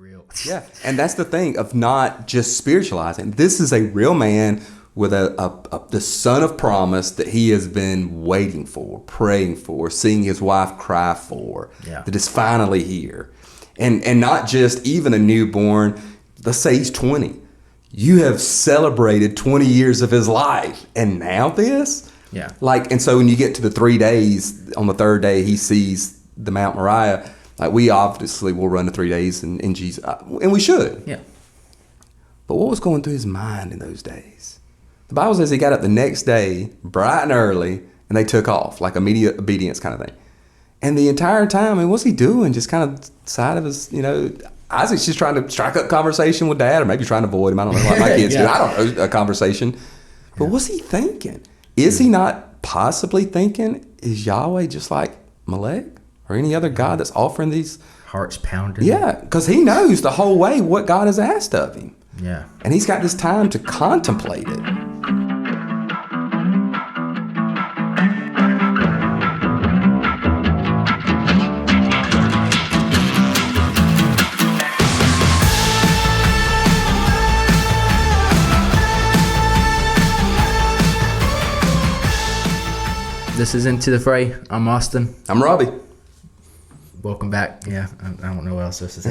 real. Yeah, and that's the thing of not just spiritualizing. This is a real man with the son of promise that he has been waiting for, praying for, seeing his wife cry for, that is finally here. And not just even a newborn, let's say he's 20. You have celebrated 20 years of his life, and now this? Yeah. And so when you get to the 3 days, on the third day, he sees the Mount Moriah. We obviously will run the 3 days in Jesus, and we should. Yeah. But what was going through his mind in those days? The Bible says he got up the next day, bright and early, and they took off, like immediate obedience kind of thing. And the entire time, what's he doing? Just kind of side of his, Isaac's just trying to strike up conversation with Dad, or maybe trying to avoid him. I don't know, like my kids do. I don't know, a conversation. But what's he thinking? Is he not possibly thinking, is Yahweh just like Molech or any other God that's offering these? Heart's pounding. Yeah, because he knows the whole way what God has asked of him. Yeah. And he's got this time to contemplate it. This is Into the Fray. I'm Austin. I'm Robbie. Welcome back. Yeah, I don't know what else this is.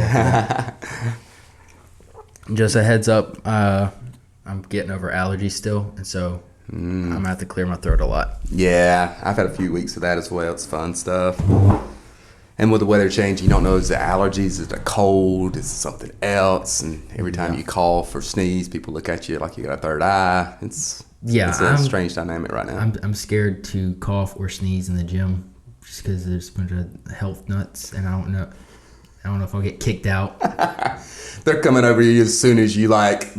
Just a heads up, I'm getting over allergies still, and so I'm going to have to clear my throat a lot. Yeah, I've had a few weeks of that as well. It's fun stuff. And with the weather change, you don't know, is it allergies, is it a cold, is it something else? And every time you cough or sneeze, people look at you like you got a third eye. It's a strange dynamic right now. I'm scared to cough or sneeze in the gym just because there's a bunch of health nuts, and I don't know if I'll get kicked out. They're coming over you as soon as you,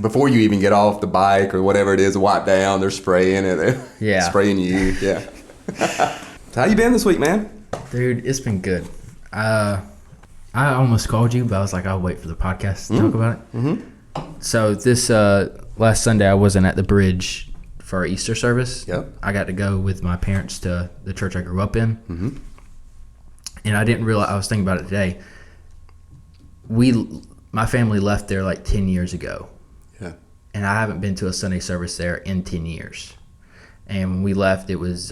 before you even get off the bike or whatever it is, wipe down, they're spraying it. Yeah. Spraying you, yeah. So how you been this week, man? Dude, it's been good. I almost called you, but I was like, I'll wait for the podcast to talk about it. Mm-hmm. So this last Sunday, I wasn't at the bridge for our Easter service. Yep. I got to go with my parents to the church I grew up in. Mm-hmm. And I didn't realize, I was thinking about it today. My family left there 10 years ago. Yeah. And I haven't been to a Sunday service there in 10 years. And when we left, it was,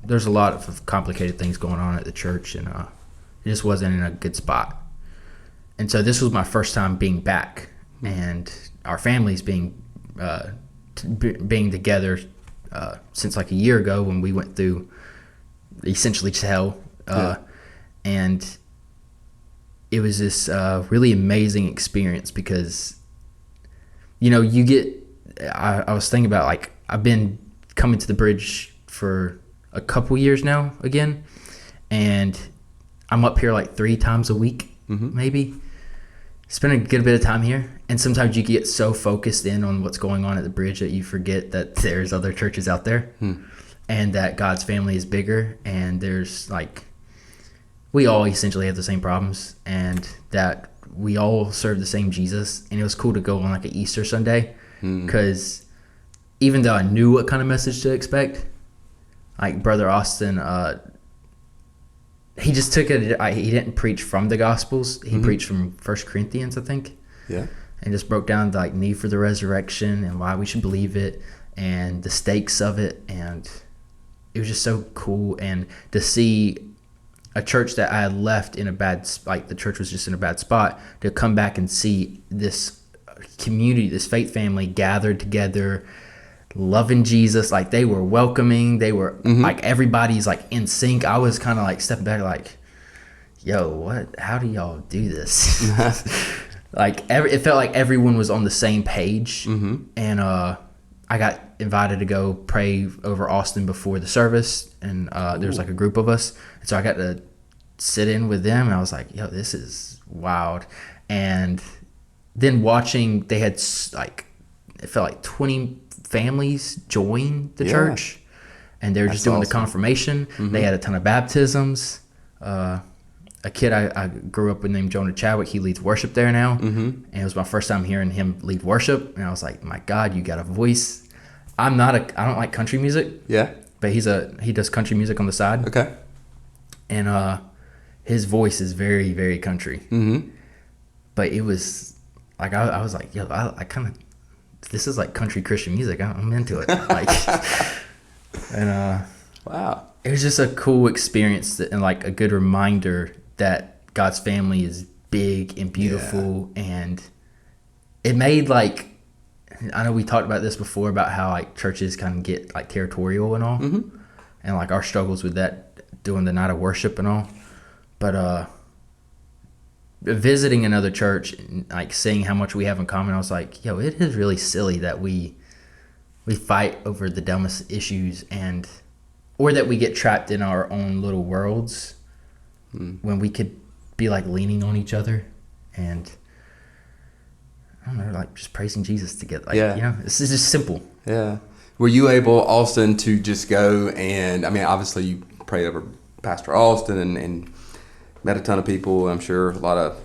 there's a lot of complicated things going on at the church, and it just wasn't in a good spot. And so this was my first time being back, and our families being together since a year ago when we went through essentially hell. And it was this really amazing experience because, you get, I was thinking about, I've been coming to the bridge for a couple years now again, and I'm up here 3 times a week, maybe. Spend a good bit of time here, and sometimes you get so focused in on what's going on at the bridge that you forget that there's other churches out there, and that God's family is bigger, and there's we all essentially have the same problems, and that we all serve the same Jesus. And it was cool to go on an Easter Sunday, because even though I knew what kind of message to expect, Brother Austin, he just took it. He didn't preach from the Gospels. He preached from 1 Corinthians, I think. Yeah. And just broke down the need for the resurrection and why we should believe it and the stakes of it. And it was just so cool. And to see a church that I had left in a bad, the church was just in a bad spot, to come back and see this community, this faith family gathered together, loving Jesus. They were welcoming. They were everybody's in sync. I was kind of stepping back yo, how do y'all do this? It felt like everyone was on the same page. And I got invited to go pray over Austin before the service, and there was a group of us, and so I got to sit in with them, and I was like, yo, this is wild. And then watching, they had it felt like 20 families join the church, and they were just doing the confirmation. They had a ton of baptisms. A kid I grew up with named Jonah Chadwick, he leads worship there now, and it was my first time hearing him lead worship, and I was like, my God, you got a voice. I don't like country music. Yeah. But he does country music on the side. Okay. And his voice is very, very country. but it was like I was like, yo, I kind of, this is like country Christian music. I'm into it. Like, and wow, it was just a cool experience and like a good reminder that God's family is big and beautiful, and it made like, I know we talked about this before about how like churches kind of get like territorial and all, and like our struggles with that doing the night of worship and all, but visiting another church and like seeing how much we have in common, I was like, yo, it is really silly that we fight over the dumbest issues, and or that we get trapped in our own little worlds when we could be like leaning on each other and I don't know, like just praising Jesus together. Like, you know, this is just simple. Yeah. Were you able, Austin, to just go and, I mean, obviously you prayed over Pastor Austin and met a ton of people. I'm sure a lot of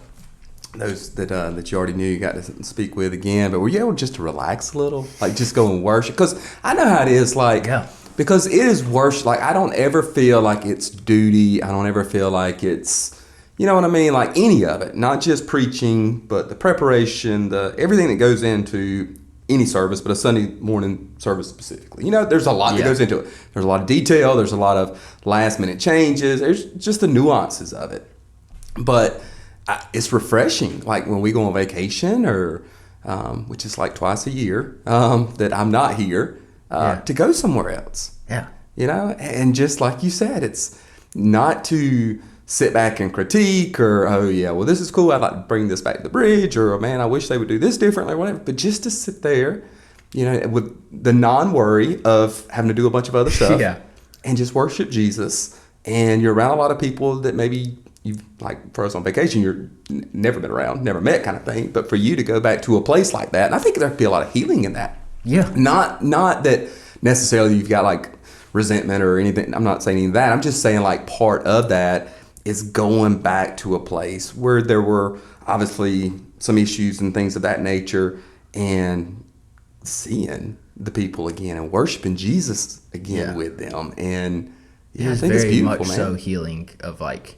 those that you already knew you got to speak with again. But were you able just to relax a little? Like just go and worship? Because I know how it is, like, because it is worship. Like I don't ever feel like it's duty. I don't ever feel like it's, you know what I mean? Like any of it, not just preaching, but the preparation, everything that goes into any service, but a Sunday morning service specifically. You know, there's a lot that goes into it. There's a lot of detail. There's a lot of last minute changes. There's just the nuances of it. But it's refreshing. Like when we go on vacation or, which is like twice a year, that I'm not here, to go somewhere else. Yeah. You know, and just like you said, it's not to sit back and critique or, oh yeah, well this is cool, I'd like to bring this back to the bridge, or oh, man, I wish they would do this differently or whatever. But just to sit there, you know, with the non-worry of having to do a bunch of other stuff and just worship Jesus. And you're around a lot of people that maybe you've, like for us on vacation, you're never been around, never met kind of thing. But for you to go back to a place like that, and I think there'd be a lot of healing in that. Yeah. Not that necessarily you've got like resentment or anything. I'm not saying any of that. I'm just saying like part of that is going back to a place where there were obviously some issues and things of that nature, and seeing the people again and worshiping Jesus again with them. And it was very much so healing of like,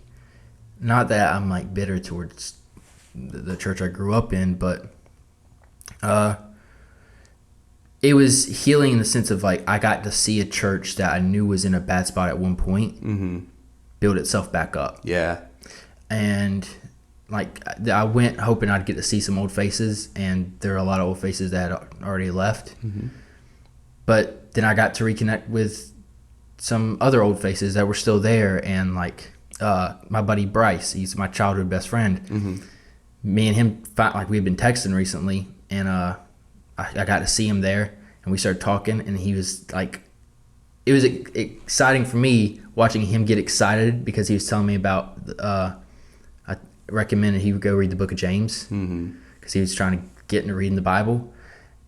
not that I'm like bitter towards the church I grew up in, but it was healing in the sense of like I got to see a church that I knew was in a bad spot at one point build itself back up. Yeah. And like I went hoping I'd get to see some old faces, and there are a lot of old faces that had already left. But then I got to reconnect with some other old faces that were still there, and like my buddy Bryce, he's my childhood best friend. Me and him, like we had been texting recently, and I got to see him there, and we started talking, and he was like, it was exciting for me watching him get excited because he was telling me about, I recommended he would go read the book of James because he was trying to get into reading the Bible,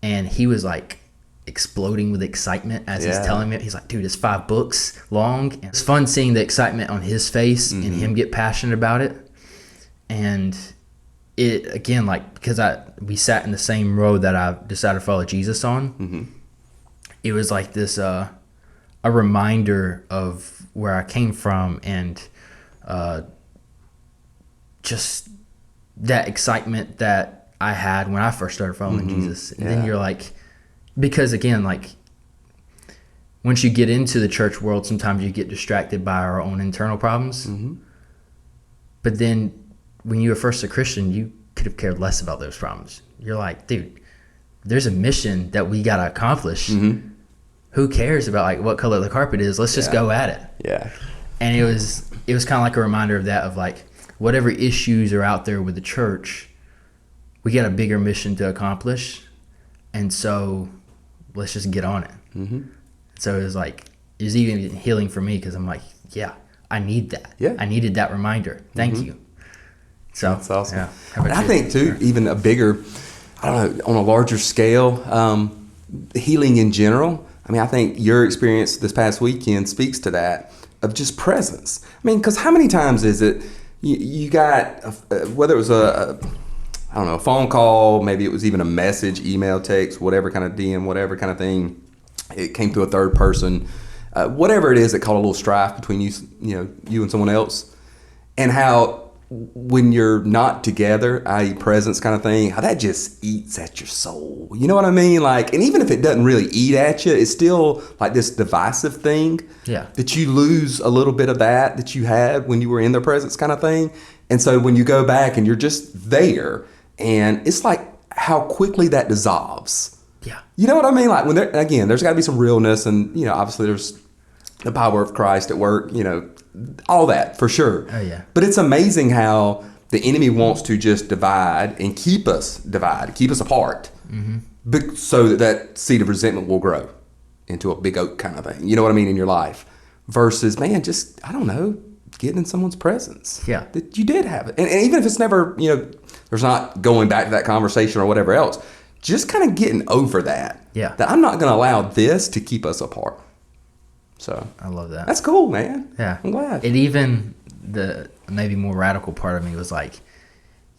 and he was like exploding with excitement as he's telling me. He's like, dude, it's 5 books long. And it's fun seeing the excitement on his face and him get passionate about it. And it, again, like, because we sat in the same row that I decided to follow Jesus on, it was like this, a reminder of where I came from, and just that excitement that I had when I first started following Jesus. And then you're like, because again, like once you get into the church world, sometimes you get distracted by our own internal problems. But then when you were first a Christian, you could have cared less about those problems. You're like, dude, there's a mission that we got to accomplish. Who cares about like what color the carpet is? Let's just go at it. Yeah. And it was kind of like a reminder of that, of like whatever issues are out there with the church, we got a bigger mission to accomplish. And so let's just get on it. So it was even healing for me, because I'm like, yeah, I need that. Yeah. I needed that reminder. Thank you. So that's awesome. Yeah. And I think too, even a bigger, I don't know, on a larger scale, healing in general. I mean, I think your experience this past weekend speaks to that, of just presence. I mean, because how many times is it you got, whether it was a phone call, maybe it was even a message, email, text, whatever kind of DM, whatever kind of thing, it came through a third person, whatever it is that caused a little strife between you and someone else, and how when you're not together, i.e. presence kind of thing, how that just eats at your soul. You know what I mean? Like, and even if it doesn't really eat at you, it's still like this divisive thing. Yeah. That you lose a little bit of that you had when you were in their presence kind of thing. And so when you go back and you're just there, and it's like how quickly that dissolves. Yeah. You know what I mean? Like when there's got to be some realness, and obviously there's the power of Christ at work, all that for sure. Oh yeah. But it's amazing how the enemy wants to just divide and keep us apart, so that seed of resentment will grow into a big oak kind of thing. You know what I mean, in your life, versus just I don't know, getting in someone's presence. Yeah. That you did have it, and even if it's never there's not going back to that conversation or whatever else, just kind of getting over that. Yeah. That I'm not going to allow this to keep us apart. So I love that. That's cool, man. Yeah. I'm glad. And even the maybe more radical part of me was like,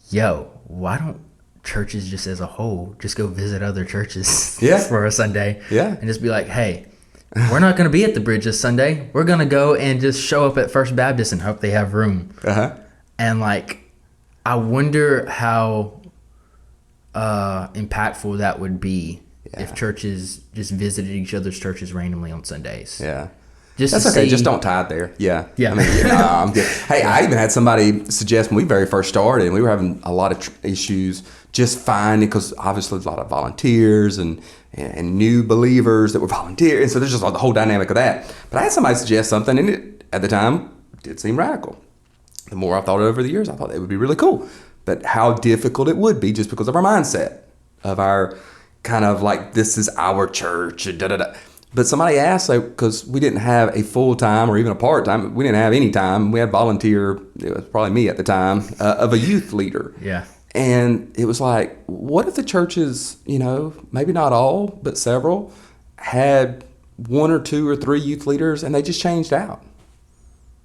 yo, why don't churches just as a whole just go visit other churches for a Sunday? Yeah. And just be like, hey, we're not going to be at the bridge this Sunday. We're going to go and just show up at First Baptist and hope they have room. Uh-huh. And like, I wonder how impactful that would be if churches just visited each other's churches randomly on Sundays. Yeah. That's okay. Just don't tithe there. Yeah. Yeah. I mean, I'm good. Hey, I even had somebody suggest when we very first started, and we were having a lot of issues just finding, because obviously there's a lot of volunteers and new believers that were volunteering. And so there's just the whole dynamic of that. But I had somebody suggest something, and it, at the time, did seem radical. The more I thought it over the years, I thought it would be really cool. But how difficult it would be just because of our mindset, of our kind of like, this is our church, da-da-da. But somebody asked, because we didn't have a full-time or even a part-time, we didn't have any time. We had volunteer, it was probably me at the time, of a youth leader. Yeah. And it was like, what if the churches, maybe not all, but several, had 1 or 2 or 3 youth leaders, and they just changed out.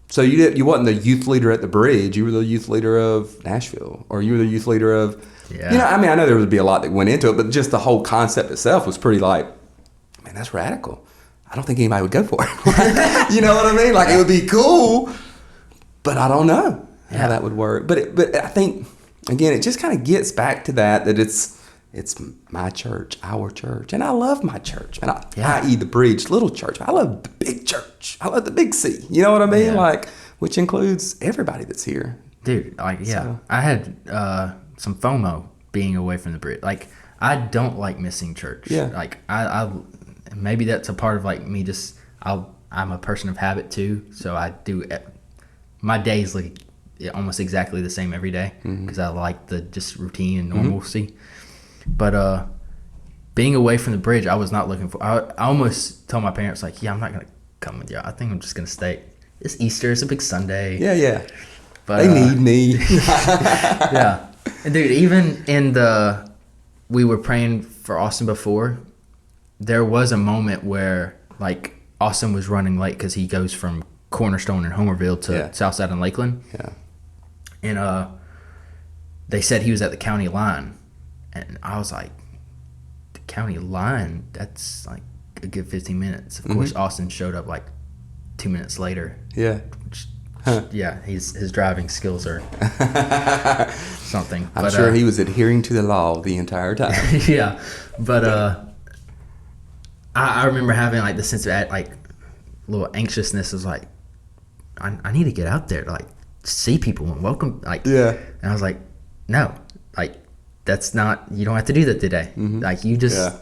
So you wasn't the youth leader at the bridge, you were the youth leader of Nashville, or you were the youth leader of, I know there would be a lot that went into it, but just the whole concept itself was pretty like, man, that's radical. I don't think anybody would go for it. You know what I mean? Like, it would be cool, but I don't know how that would work. But I think, again, it just kind of gets back to that it's my church, our church. And I love my church. And i.e. the Bridge Little Church. I love the big church. I love the big C. You know what I mean? Yeah. Like, which includes everybody that's here. Dude, So. I had some FOMO being away from the Bridge. Like, I don't like missing church. Yeah. Like, I maybe that's a part of like me just, I'm a person of habit too. So I do, my days like almost exactly the same every day because I like the just routine and normalcy. But being away from the Bridge, I was not looking for, I almost told my parents like, yeah, I'm not going to come with you. I think I'm just going to stay. It's Easter. It's a big Sunday. Yeah. But they need me. Yeah. And dude, even in we were praying for Austin before, there was a moment where like Austin was running late because he goes from Cornerstone and Homerville to Southside and Lakeland. Yeah. And they said he was at the county line. And I was like, the county line? That's like a good 15 minutes. Of course, Austin showed up like 2 minutes later. Yeah. Which, yeah, his driving skills are something. I'm sure he was adhering to the law the entire time. Yeah. But I remember having like the sense of like little anxiousness. Is like, I need to get out there to like see people and welcome. Like, yeah. And I was like, no, like that's not. You don't have to do that today. Like you just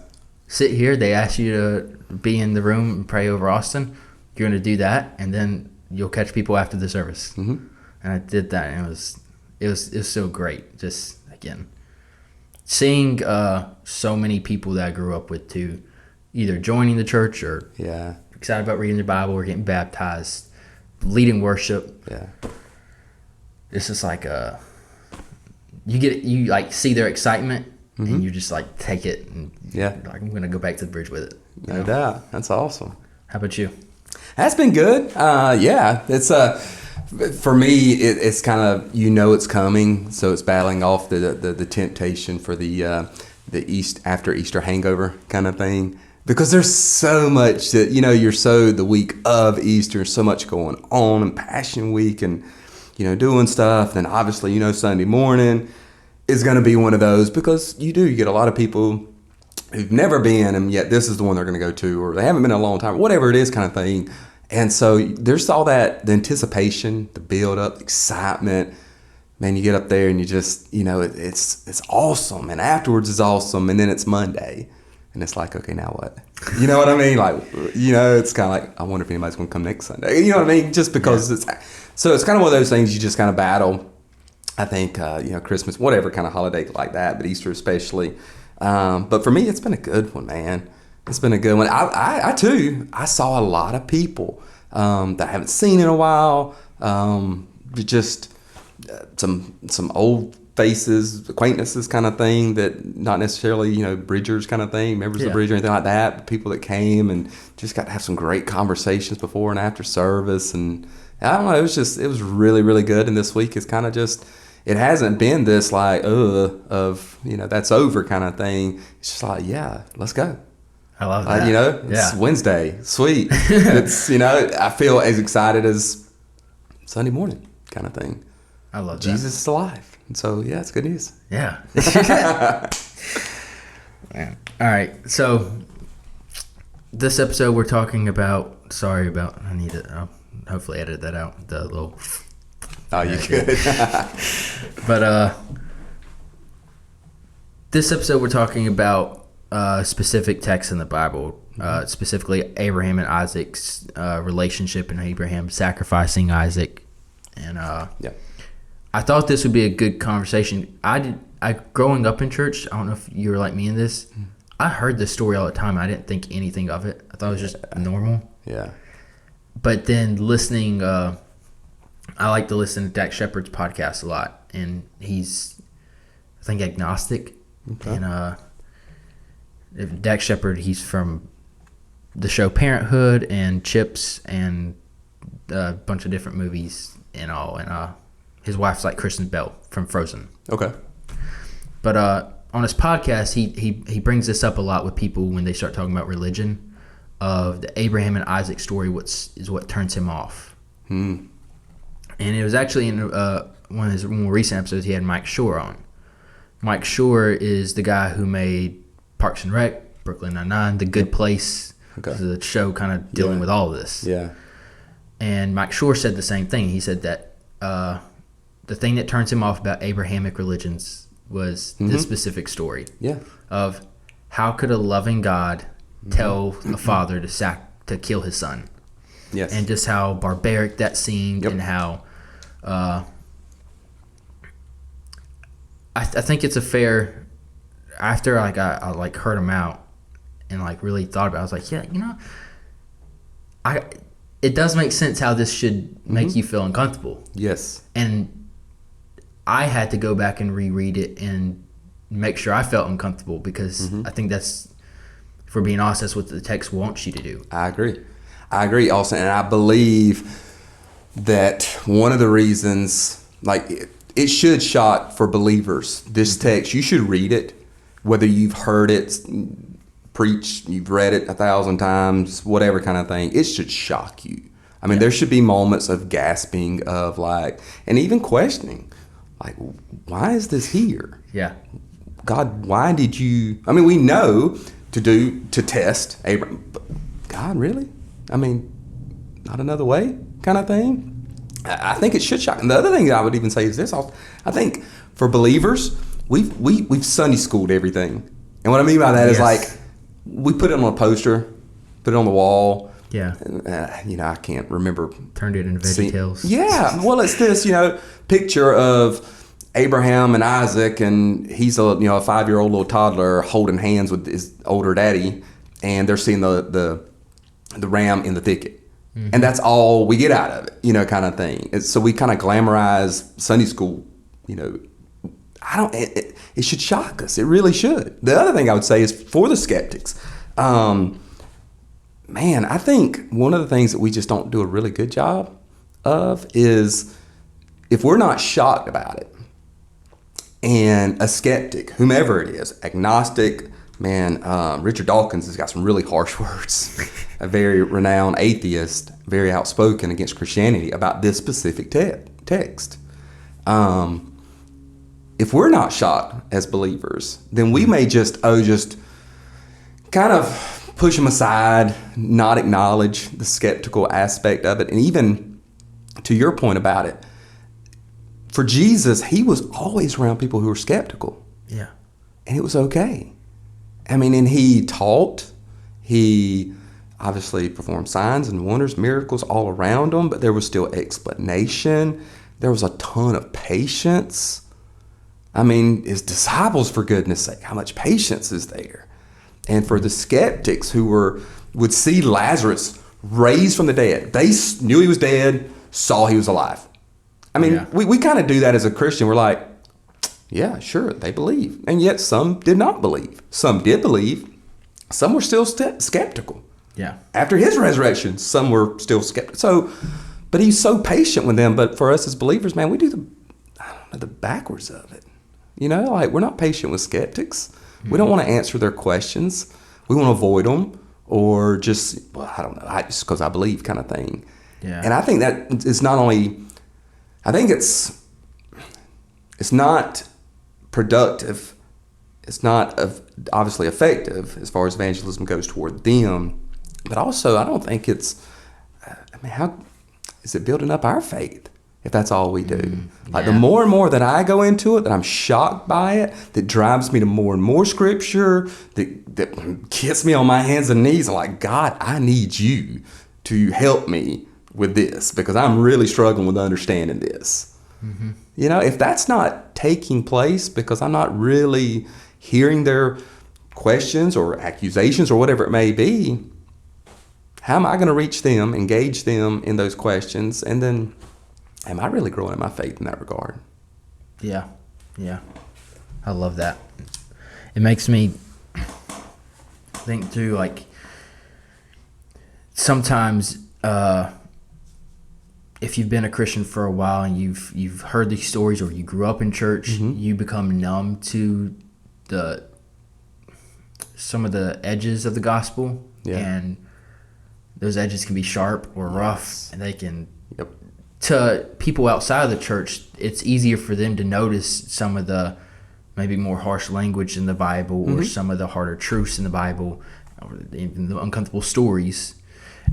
sit here. They ask you to be in the room and pray over Austin. You're going to do that, and then you'll catch people after the service. And I did that, and it was so great. Just again, seeing so many people that I grew up with too, either joining the church or excited about reading the Bible or getting baptized, leading worship. Yeah, it's just like you like see their excitement and you just like take it and like, I'm gonna go back to the Bridge with it. No doubt. That's awesome. How about you? That's been good. It's for me. It's kind of it's coming, so it's battling off the temptation for the after Easter hangover kind of thing. Because there's so much that, you're so the week of Easter, so much going on, and Passion Week, and, doing stuff. Then obviously, Sunday morning is going to be one of those, because you get a lot of people who've never been, and yet this is the one they're going to go to, or they haven't been in a long time, whatever it is kind of thing. And so there's all that, the anticipation, the build up, the excitement. Man, you get up there and you just, it's awesome. And afterwards is awesome. And then it's Monday. And it's like, okay, now what? You know what I mean? Like, it's kind of like, I wonder if anybody's going to come next Sunday. You know what I mean? Just because it's kind of one of those things you just kind of battle. I think, Christmas, whatever kind of holiday like that, but Easter especially. But for me, it's been a good one, man. It's been a good one. I too saw a lot of people that I haven't seen in a while. Just some old faces, acquaintances kind of thing, that not necessarily, bridgers kind of thing, members of the bridge or anything like that, but people that came and just got to have some great conversations before and after service. And I don't know, it was really, really good. And this week is kind of just, it hasn't been this like, that's over kind of thing. It's just like, yeah, let's go. I love that. It's Wednesday. Sweet. It's, I feel as excited as Sunday morning kind of thing. I love Jesus is alive. And so, yeah, it's good news. Yeah. Man. All right. So this episode we're talking about, I need to I'll hopefully edit that out. The little. Oh, you could. But this episode we're talking about specific texts in the Bible, specifically Abraham and Isaac's relationship, and Abraham sacrificing Isaac. And I thought this would be a good conversation. I growing up in church, I don't know if you were like me in this. I heard this story all the time. I didn't think anything of it. I thought it was just normal. Yeah. But then listening, I like to listen to Shepard's podcast a lot, and he's, I think, agnostic. Okay. And Shepard, he's from the show Parenthood and Chips and a bunch of different movies and all. And his wife's like Kristen Bell from Frozen. Okay. But on his podcast, he brings this up a lot with people when they start talking about religion, of the Abraham and Isaac story, is what turns him off. And it was actually in one of his more recent episodes, he had Mike Schur on. Mike Schur is the guy who made Parks and Rec, Brooklyn Nine-Nine, The Good Place. Okay. The show kind of dealing with all of this. Yeah. And Mike Schur said the same thing. He said that the thing that turns him off about Abrahamic religions was this specific story. Yeah. Of how could a loving God tell a father to kill his son? Yes. And just how barbaric that seemed, and how I think it's a fair. After I heard him out and really thought about it, I was like, yeah, it does make sense how this should make you feel uncomfortable. Yes. And I had to go back and reread it and make sure I felt uncomfortable, because I think that's, if we're being honest, that's what the text wants you to do. I agree, Austin. And I believe that one of the reasons, it should shock for believers, this text, you should read it, whether you've heard it preached, you've read it 1,000 times, whatever kind of thing, it should shock you. I mean, there should be moments of gasping, of and even questioning, why is this here? Yeah. God, why did you, we know to test Abraham, but God, really? Not another way kind of thing? I think it should shock. And the other thing that I would even say is this, I think for believers, we've Sunday schooled everything. And what I mean by that is we put it on a poster, put it on the wall. Yeah. I can't remember. Turned it into VeggieTales. Yeah. Well, it's this, picture of Abraham and Isaac, and he's a 5-year-old little toddler holding hands with his older daddy, and they're seeing the ram in the thicket. And that's all we get out of it, kind of thing. So we kind of glamorize Sunday school, it should shock us. It really should. The other thing I would say is for the skeptics, I think one of the things that we just don't do a really good job of is, if we're not shocked about it, and a skeptic, whomever it is, agnostic, Richard Dawkins has got some really harsh words, a very renowned atheist, very outspoken against Christianity about this specific text. If we're not shocked as believers, then we may just kind of push them aside, not acknowledge the skeptical aspect of it. And even to your point about it, for Jesus, he was always around people who were skeptical. Yeah. And it was okay. I mean, and he taught, he obviously performed signs and wonders, miracles all around him, but there was still explanation. There was a ton of patience. I mean, his disciples, for goodness sake, how much patience is there? And for the skeptics who would see Lazarus raised from the dead, they knew he was dead, saw he was alive. I mean, we kind of do that as a Christian. We're like, yeah, sure, they believe. And yet some did not believe. Some did believe. Some were still skeptical. Yeah. After his resurrection, some were still skeptical. So, but he's so patient with them. But for us as believers, man, we do the backwards of it. You know, like we're not patient with skeptics. We don't want to answer their questions. We want to avoid them or just, well, I don't know, just because I believe kind of thing. Yeah. And I think that is not only, I think it's not productive. It's not obviously effective as far as evangelism goes toward them. But also, I don't think it's, how is it building up our faith if that's all we do? Like the more and more that I go into it, that I'm shocked by it, that drives me to more and more scripture, that gets me on my hands and knees. I'm like, God, I need you to help me with this because I'm really struggling with understanding this. Mm-hmm. You know, if that's not taking place because I'm not really hearing their questions or accusations or whatever it may be, how am I going to reach them, engage them in those questions, and then am I really growing in my faith in that regard? Yeah. I love that. It makes me think through, like, sometimes if you've been a Christian for a while and you've heard these stories or you grew up in church, you become numb to some of the edges of the gospel. Yeah. And those edges can be sharp or rough, and they can, to people outside of the church, it's easier for them to notice some of the maybe more harsh language in the Bible or some of the harder truths in the Bible, or even the uncomfortable stories.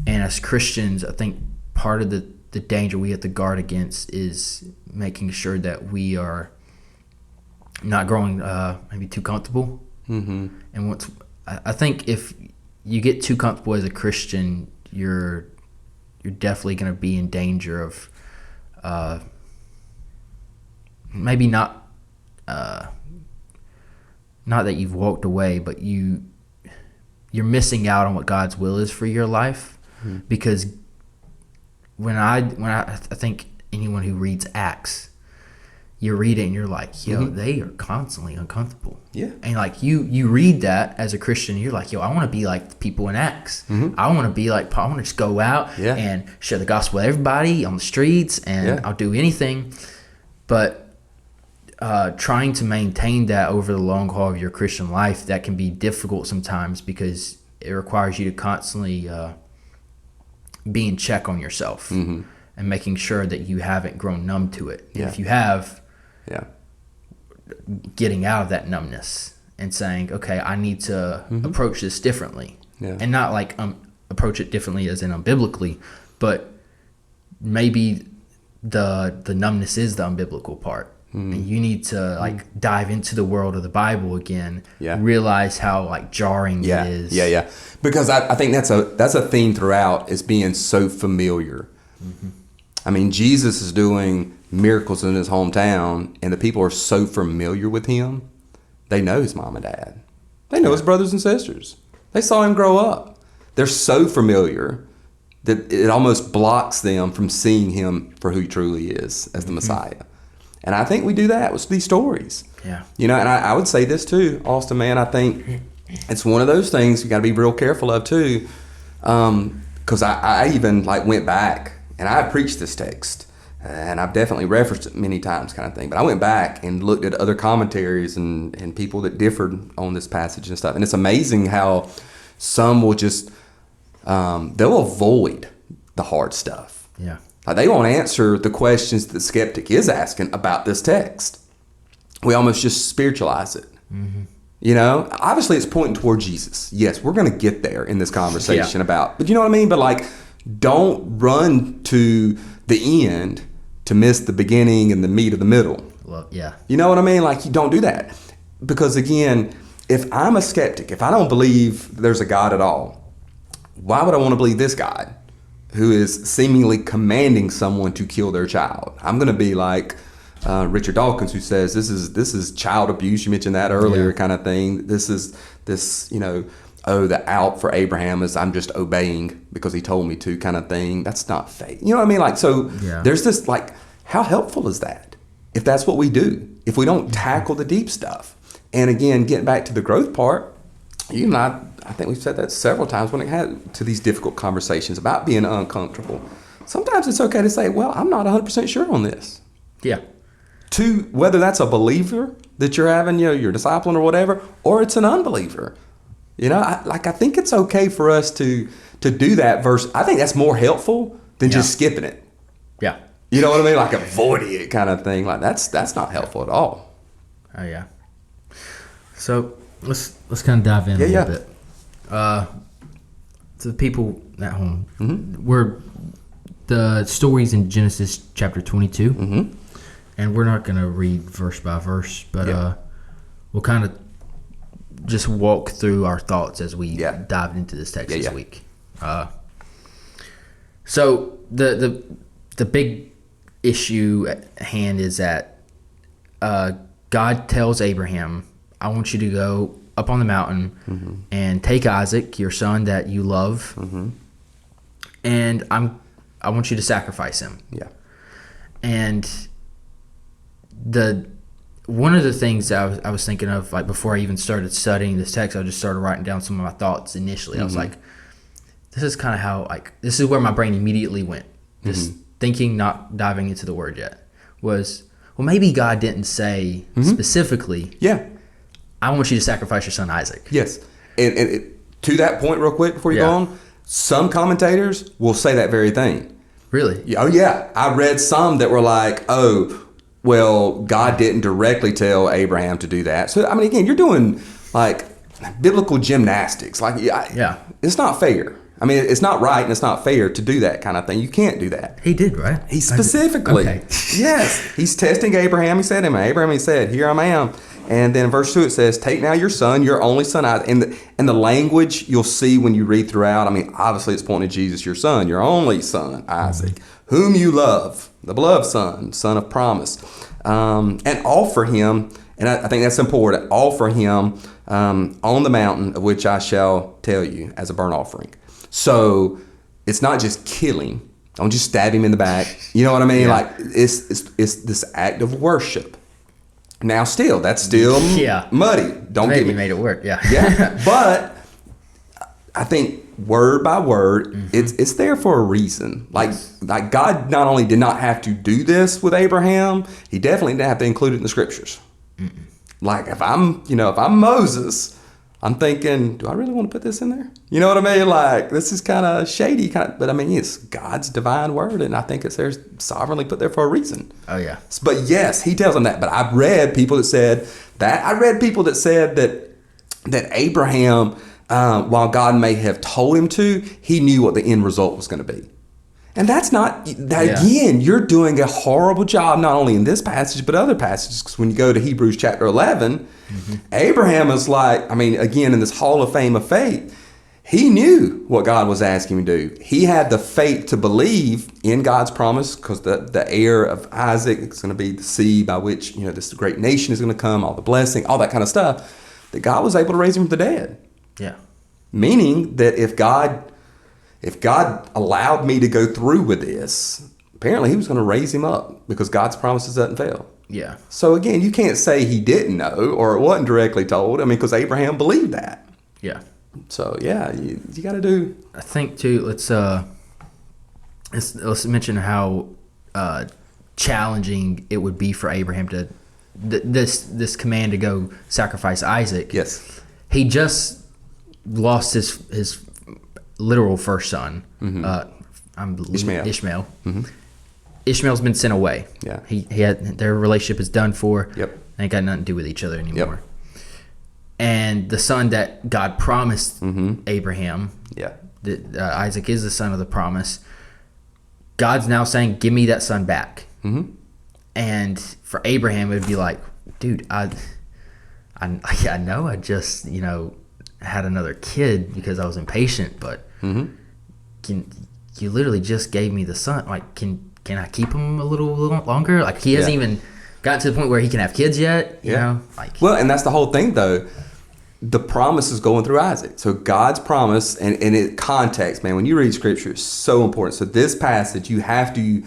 And as Christians, I think part of the danger we have to guard against is making sure that we are not growing maybe too comfortable. Mm-hmm. And I think if you get too comfortable as a Christian, you're definitely going to be in danger of maybe not that you've walked away, but you're missing out on what God's will is for your life. Mm-hmm. Because when I think anyone who reads Acts, you read it and you're like, yo, they are constantly uncomfortable. Yeah. And like you read that as a Christian, you're like, yo, I want to be like the people in Acts. I want to be like Paul. I want to just go out and share the gospel with everybody on the streets, and I'll do anything. But trying to maintain that over the long haul of your Christian life, that can be difficult sometimes because it requires you to constantly be in check on yourself and making sure that you haven't grown numb to it. And if you have, getting out of that numbness and saying, okay, I need to approach this differently. And not like approach it differently as in unbiblically, but maybe the numbness is the unbiblical part. And you need to like dive into the world of the Bible again, realize how like jarring it is. Because I think that's a theme throughout, is being so familiar. I mean, Jesus is doing miracles in his hometown, and the people are so familiar with him. They know his mom and dad. They know his brothers and sisters. They saw him grow up. They're so familiar that it almost blocks them from seeing him for who he truly is as the Messiah. And I think we do that with these stories. Yeah. You know, and I would say this too, Austin, man, I think it's one of those things you got to be real careful of too. Because I even like went back and I preached this text, and I've definitely referenced it many times kind of thing. But I went back and looked at other commentaries and people that differed on this passage and stuff. And it's amazing how some will just, they'll avoid the hard stuff. Yeah. They won't answer the questions that the skeptic is asking about this text. We almost just spiritualize it. Mm-hmm. You know, obviously it's pointing toward Jesus. Yes, we're going to get there in this conversation but you know what I mean? But like, don't run to the end to miss the beginning and the meat of the middle. Well, yeah. You know what I mean? Like, you don't do that. Because again, if I'm a skeptic, if I don't believe there's a God at all, why would I want to believe this God who is seemingly commanding someone to kill their child? I'm going to be like Richard Dawkins, who says this is child abuse. You mentioned that earlier, kind of thing. The out for Abraham is I'm just obeying because he told me to, kind of thing. That's not faith. You know what I mean? Like, so there's this, like, how helpful is that if that's what we do, if we don't tackle the deep stuff? And again, getting back to the growth part, you and I think we've said that several times when it had to these difficult conversations about being uncomfortable. Sometimes it's okay to say, well, I'm not 100% sure on this. Yeah. To whether that's a believer that you're having, your discipling or whatever, or it's an unbeliever. I think it's okay for us to do that verse. I think that's more helpful than just skipping it. Yeah. You know what I mean? Like avoiding it kind of thing. Like that's not helpful at all. Oh yeah. So let's kind of dive in a little bit. To the people at home, we're the stories in Genesis chapter 22, and we're not going to read verse by verse, but we'll kind of just walk through our thoughts as we dive into this text this week. So the big issue at hand is that God tells Abraham, I want you to go up on the mountain and take Isaac, your son that you love, and I want you to sacrifice him. Yeah. And one of the things that I was thinking of, like before I even started studying this text, I just started writing down some of my thoughts initially. I was like, this is kind of how, like, this is where my brain immediately went. Just thinking, not diving into the word yet, was, well, maybe God didn't say specifically, I want you to sacrifice your son Isaac. Yes. And to that point real quick before you go on, some commentators will say that very thing. Really? Oh, yeah. I read some that were like, oh, well, God didn't directly tell Abraham to do that. So, I mean, again, you're doing like biblical gymnastics. Like, it's not fair. I mean, it's not right and it's not fair to do that kind of thing. You can't do that. He did, right? He specifically. Yes. He's testing Abraham. He said to him, Abraham, he said, here I am. And then in verse 2 it says, take now your son, your only son, Isaac. And the language you'll see when you read throughout, I mean, obviously it's pointing to Jesus, your son, your only son, Isaac, whom you love, the beloved son of promise. And offer him, and I think that's important, offer him on the mountain of which I shall tell you as a burnt offering. So it's not just killing. Don't just stab him in the back. You know what I mean? Yeah. Like it's this act of worship. Now, that's still muddy. Don't get me. Made it work. Yeah. Yeah. But I think word by word, it's there for a reason. Like God not only did not have to do this with Abraham, he definitely didn't have to include it in the scriptures. Like if I'm Moses, I'm thinking, do I really want to put this in there? You know what I mean? Like this is kind of shady, but I mean, it's God's divine word, and I think it's there sovereignly put there for a reason. Oh yeah. But yes, he tells them that. But I've read people that said that. I read people that said that Abraham, while God may have told him to, he knew what the end result was going to be. And that's not, again, you're doing a horrible job, not only in this passage, but other passages. Because when you go to Hebrews chapter 11, Abraham is like, I mean, again, in this hall of fame of faith, he knew what God was asking him to do. He had the faith to believe in God's promise, because the heir of Isaac is going to be the seed by which, this great nation is going to come, all the blessing, all that kind of stuff, that God was able to raise him from the dead. Yeah. Meaning that if God allowed me to go through with this, apparently he was going to raise him up, because God's promises doesn't fail. Yeah. So again, you can't say he didn't know or it wasn't directly told. I mean, because Abraham believed that. Yeah. So yeah, you got to do. I think too. Let's mention how challenging it would be for Abraham to this command to go sacrifice Isaac. Yes. He just lost his literal first son, Ishmael. Ishmael's been sent away. Yeah. He had their relationship is done for. Yep. They ain't got nothing to do with each other anymore. Yep. And the son that God promised Abraham, Yeah. Isaac is the son of the promise. God's now saying, "Give me that son back." Mm-hmm. And for Abraham, it'd be like, "Dude, I know I just had another kid because I was impatient, but you literally just gave me the son. Like, can I keep him a little longer? Like, he hasn't even gotten to the point where he can have kids yet. You know, like, well, and that's the whole thing, though. The promise is going through Isaac. So God's promise, and it context, man. When you read Scripture, it's so important. So this passage, you have to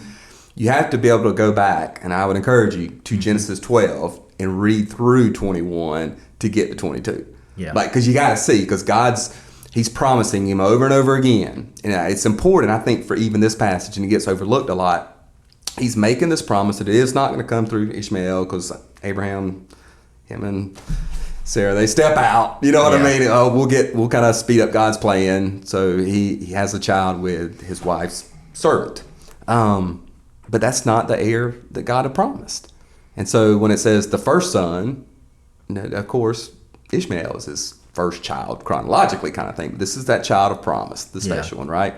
be able to go back, and I would encourage you to Genesis 12 and read through 21 to get to 22. Yeah, like, because you got to see, because He's promising him over and over again. And it's important, I think, for even this passage, and it gets overlooked a lot. He's making this promise that it is not going to come through Ishmael, because Abraham, him and Sarah, they step out. You know what I mean? We'll kind of speed up God's plan. So he has a child with his wife's servant. But that's not the heir that God had promised. And so when it says the first son, of course, Ishmael is his first child, chronologically kind of thing. This is that child of promise, the special one, right?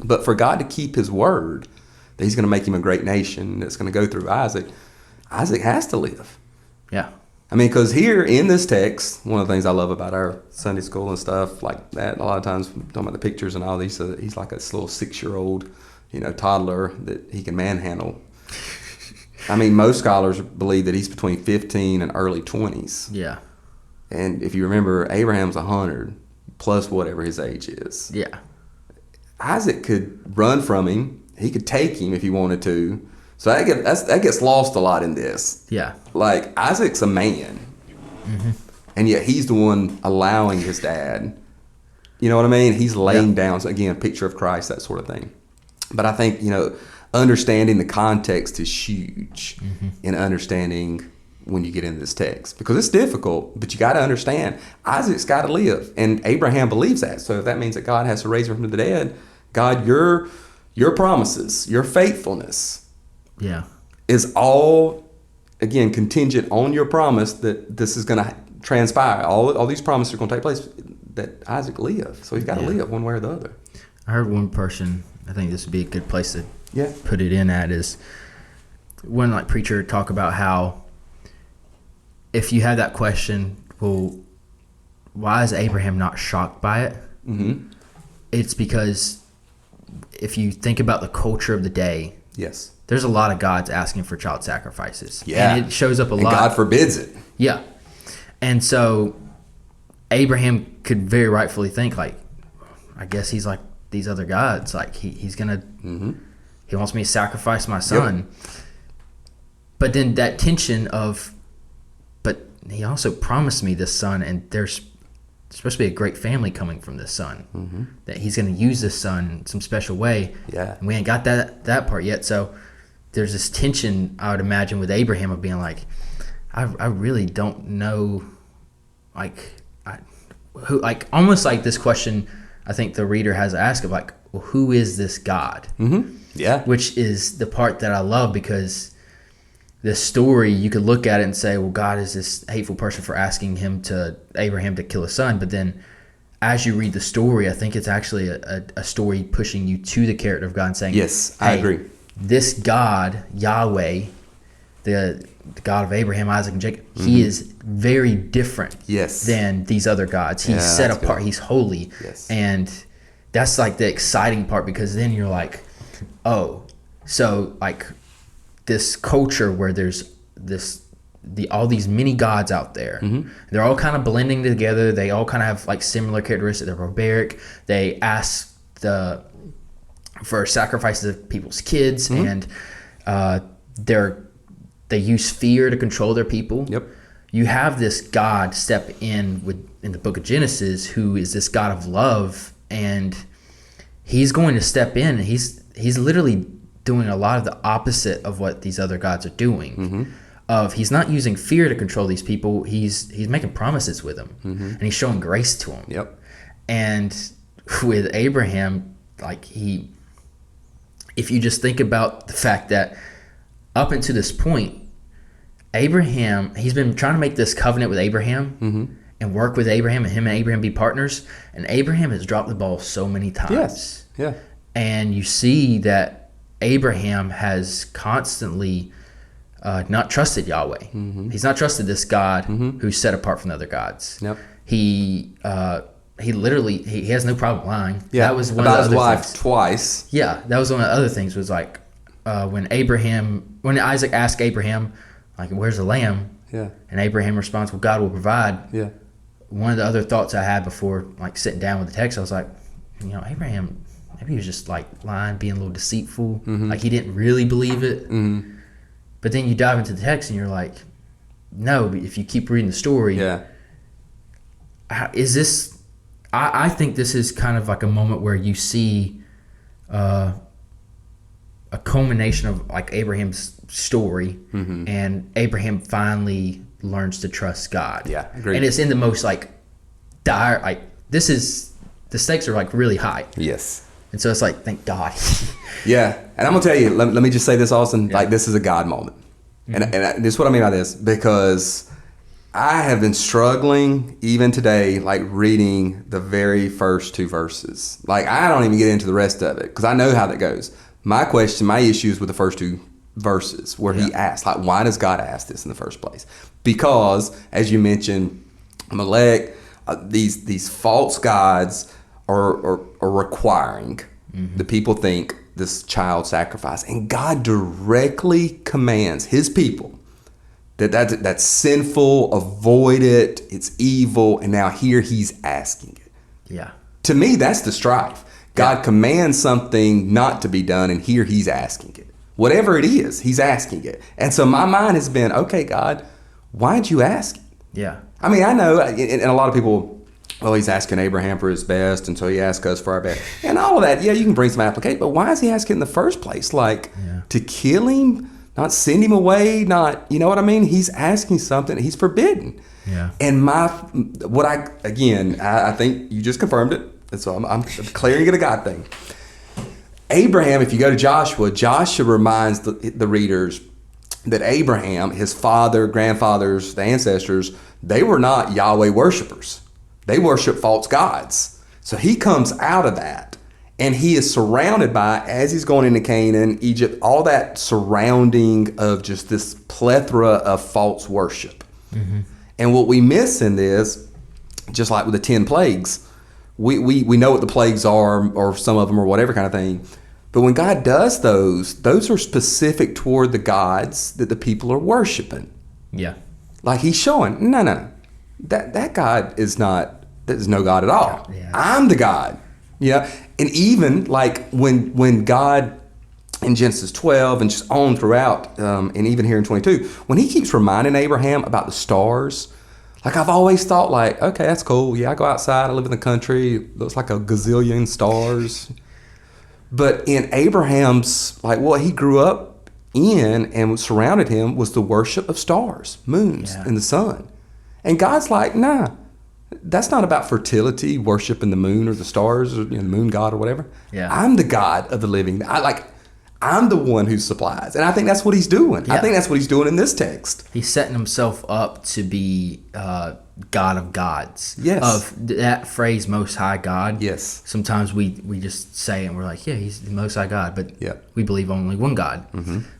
But for God to keep his word, that he's going to make him a great nation, that's going to go through Isaac, Isaac has to live. Yeah. I mean, because here in this text, one of the things I love about our Sunday school and stuff like that, a lot of times talking about the pictures and all these, he's like a little 6-year-old, toddler that he can manhandle. I mean, most scholars believe that he's between 15 and early 20s. Yeah. And if you remember, Abraham's 100 plus whatever his age is. Yeah. Isaac could run from him. He could take him if he wanted to. So that gets lost a lot in this. Yeah. Like, Isaac's a man. Mm-hmm. And yet he's the one allowing his dad. You know what I mean? He's laying down, so again, a picture of Christ, that sort of thing. But I think, understanding the context is huge in understanding when you get into this text, because it's difficult, but you got to understand Isaac's got to live, and Abraham believes that. So if that means that God has to raise him from the dead, God, your promises, your faithfulness, is all again contingent on your promise that this is going to transpire. All these promises are going to take place. That Isaac live, so he's got to live one way or the other. I heard one person. I think this would be a good place to put it in at is one preacher talk about how, if you have that question, well, why is Abraham not shocked by it? Mm-hmm. It's because if you think about the culture of the day, there's a lot of gods asking for child sacrifices. Yeah. And it shows up a lot. God forbids it. Yeah. And so Abraham could very rightfully think, I guess he's like these other gods. Like, he's going to, he wants me to sacrifice my son. Yep. But then that tension of, he also promised me this son, and there's supposed to be a great family coming from this son, that he's going to use this son in some special way. Yeah. And we ain't got that part yet. So there's this tension, I would imagine, with Abraham of being like, I really don't know, almost like this question I think the reader has to ask of, well, who is this God? Mm-hmm. Yeah. Which is the part that I love, because this story, you could look at it and say, well, God is this hateful person for asking Abraham to kill his son. But then as you read the story, I think it's actually a story pushing you to the character of God and saying, yes, I agree. This God, Yahweh, the God of Abraham, Isaac, and Jacob, he is very different than these other gods. He's set apart. Good. He's holy. Yes. And that's the exciting part, because then you're like, oh, so this culture where there's all these many gods out there. They're all kind of blending together. They all kind of have similar characteristics. They're barbaric. They ask for sacrifices of people's kids, and they use fear to control their people. Yep. You have this God step in the book of Genesis, who is this God of love, and he's going to step in. And he's literally doing a lot of the opposite of what these other gods are doing. He's not using fear to control these people. He's making promises with them, and he's showing grace to them. Yep. And with Abraham, if you just think about the fact that up until this point, Abraham, he's been trying to make this covenant with Abraham and work with Abraham, and him and Abraham be partners. And Abraham has dropped the ball so many times. Yes. Yeah. And you see that Abraham has constantly not trusted Yahweh. He's not trusted this God who's set apart from the other gods. Yep. He literally he has no problem lying. Yeah. That was one about of the his other wife things. twice. Yeah, that was one of the other things. Was like when Isaac asked Abraham, like, "Where's the lamb?" Yeah. And Abraham responds, "Well, God will provide." Yeah. One of the other thoughts I had before, like sitting down with the text, I was like, Abraham, maybe he was just like lying, being a little deceitful, like he didn't really believe it. But then you dive into the text and you're like, no. If you keep reading the story, is this? I think this is kind of like a moment where you see a culmination of like Abraham's story, and Abraham finally learns to trust God. Yeah, agreed. And it's in the most like dire, like the stakes are like really high. Yes. And so it's like, thank God. Yeah, and I'm gonna tell you. Let me just say this, Austin. Yeah. Like, this is a God moment, and this is what I mean by this, because I have been struggling even today, like reading the very first 2 verses. Like, I don't even get into the rest of it because I know how that goes. My issue is with the first 2 verses where he asked, like, why does God ask this in the first place? Because, as you mentioned, Amalek, these false gods are requiring the people think this child sacrifice, and God directly commands his people that's sinful, avoid it, it's evil, and now here he's asking it. Yeah. To me, that's the strife. God commands something not to be done, and here he's asking it. Whatever it is, he's asking it. And so my mind has been, okay, God, why'd you ask it? Yeah. I mean, I know, and a lot of people, well, he's asking Abraham for his best, and so he asked us for our best. And all of that, yeah, you can bring some application, but why is he asking in the first place? Like, to kill him? Not send him away? Not, you know what I mean? He's asking something he's forbidden. Yeah. And I think you just confirmed it, and so I'm clearing it a God thing. Abraham, if you go to Joshua reminds the readers that Abraham, his father, grandfathers, the ancestors, they were not Yahweh worshipers. They worship false gods. So he comes out of that, and he is surrounded by, as he's going into Canaan, Egypt, all that surrounding of just this plethora of false worship. And what we miss in this, just like with the 10 plagues, we know what the plagues are, or some of them, or whatever kind of thing. But when God does those are specific toward the gods that the people are worshiping. Yeah. Like, he's showing, no, that God is not, there's no God at all. Yeah. I'm the God. Yeah. And even like when God in Genesis 12 and just on throughout, and even here in 22, when he keeps reminding Abraham about the stars, like, I've always thought, like, okay, that's cool. Yeah, I go outside, I live in the country, it looks like a gazillion stars. But in Abraham's, like, what he grew up in and what surrounded him was the worship of stars, moons, and the sun. And God's like, nah, that's not about fertility, worshiping the moon or the stars, or the moon god or whatever. Yeah. I'm the God of the living. I'm the one who supplies. And I think that's what he's doing. Yeah. I think that's what he's doing in this text. He's setting himself up to be God of gods. Yes. Of that phrase, Most High God. Yes. Sometimes we just say it and we're like, yeah, he's the Most High God. But we believe only one God.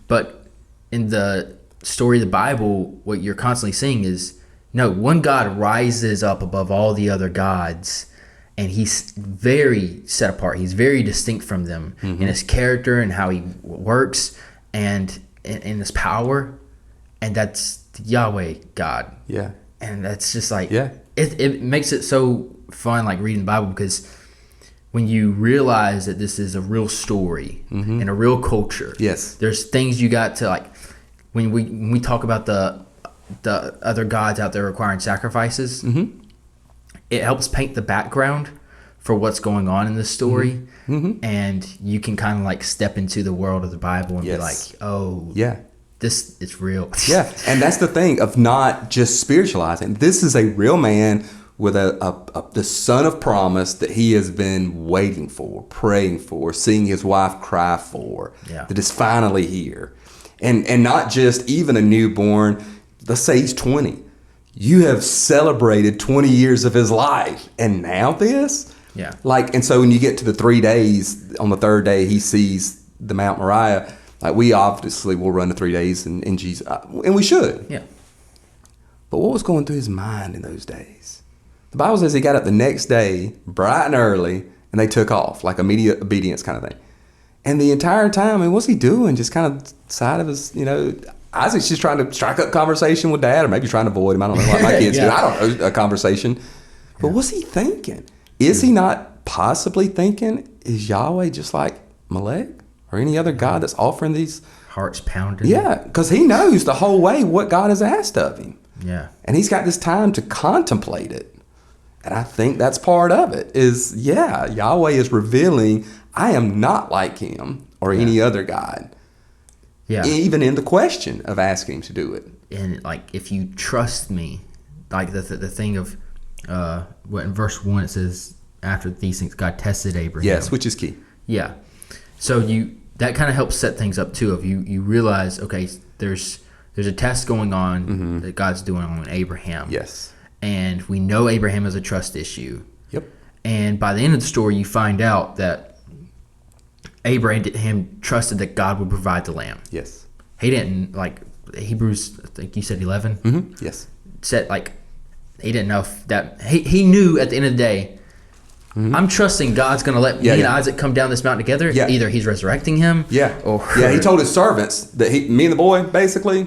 But in the story of the Bible, what you're constantly seeing is, no, one God rises up above all the other gods. And he's very set apart. He's very distinct from them in his character and how he works and in his power. And that's Yahweh God. Yeah. And that's just like, it makes it so fun, like reading the Bible, because when you realize that this is a real story and a real culture, there's things you got to, like, when we talk about the other gods out there requiring sacrifices, it helps paint the background for what's going on in this story. And you can kind of like step into the world of the Bible and be like, oh, this is real. And that's the thing of not just spiritualizing. This is a real man with the son of promise that he has been waiting for, praying for, seeing his wife cry for, that is finally here. And not just even a newborn. Let's say he's 20. You have celebrated 20 years of his life, and now this? Yeah. And so when you get to the 3 days, on the third day, he sees the Mount Moriah. We obviously will run the 3 days in Jesus, and we should. Yeah. But what was going through his mind in those days? The Bible says he got up the next day, bright and early, and they took off, like immediate obedience kind of thing. And the entire time, what's he doing? Just kind of side of his, Isaac's just trying to strike up conversation with Dad, or maybe trying to avoid him. I don't know what my kids do. I don't know, a conversation. But what's he thinking? Is he not possibly thinking, is Yahweh just like Molech or any other God that's offering these? Heart's pounding. Yeah, because he knows the whole way what God has asked of him. Yeah. And he's got this time to contemplate it. And I think that's part of it is, Yahweh is revealing, I am not like him or any other God. Yeah. Even in the question of asking him to do it. And if you trust me, the thing of what in verse 1 it says, after these things God tested Abraham. Yes, which is key. Yeah. So that kind of helps set things up too. If you realize, okay, there's a test going on that God's doing on Abraham. Yes. And we know Abraham has a trust issue. Yep. And by the end of the story, you find out that Abraham trusted that God would provide the lamb. Yes. He didn't, Hebrews, I think you said 11? Mm-hmm. Yes. Said, he didn't know if that, he knew at the end of the day, I'm trusting God's going to let me and Isaac come down this mountain together. Yeah. Either he's resurrecting him. Yeah. He told his servants that me and the boy, basically,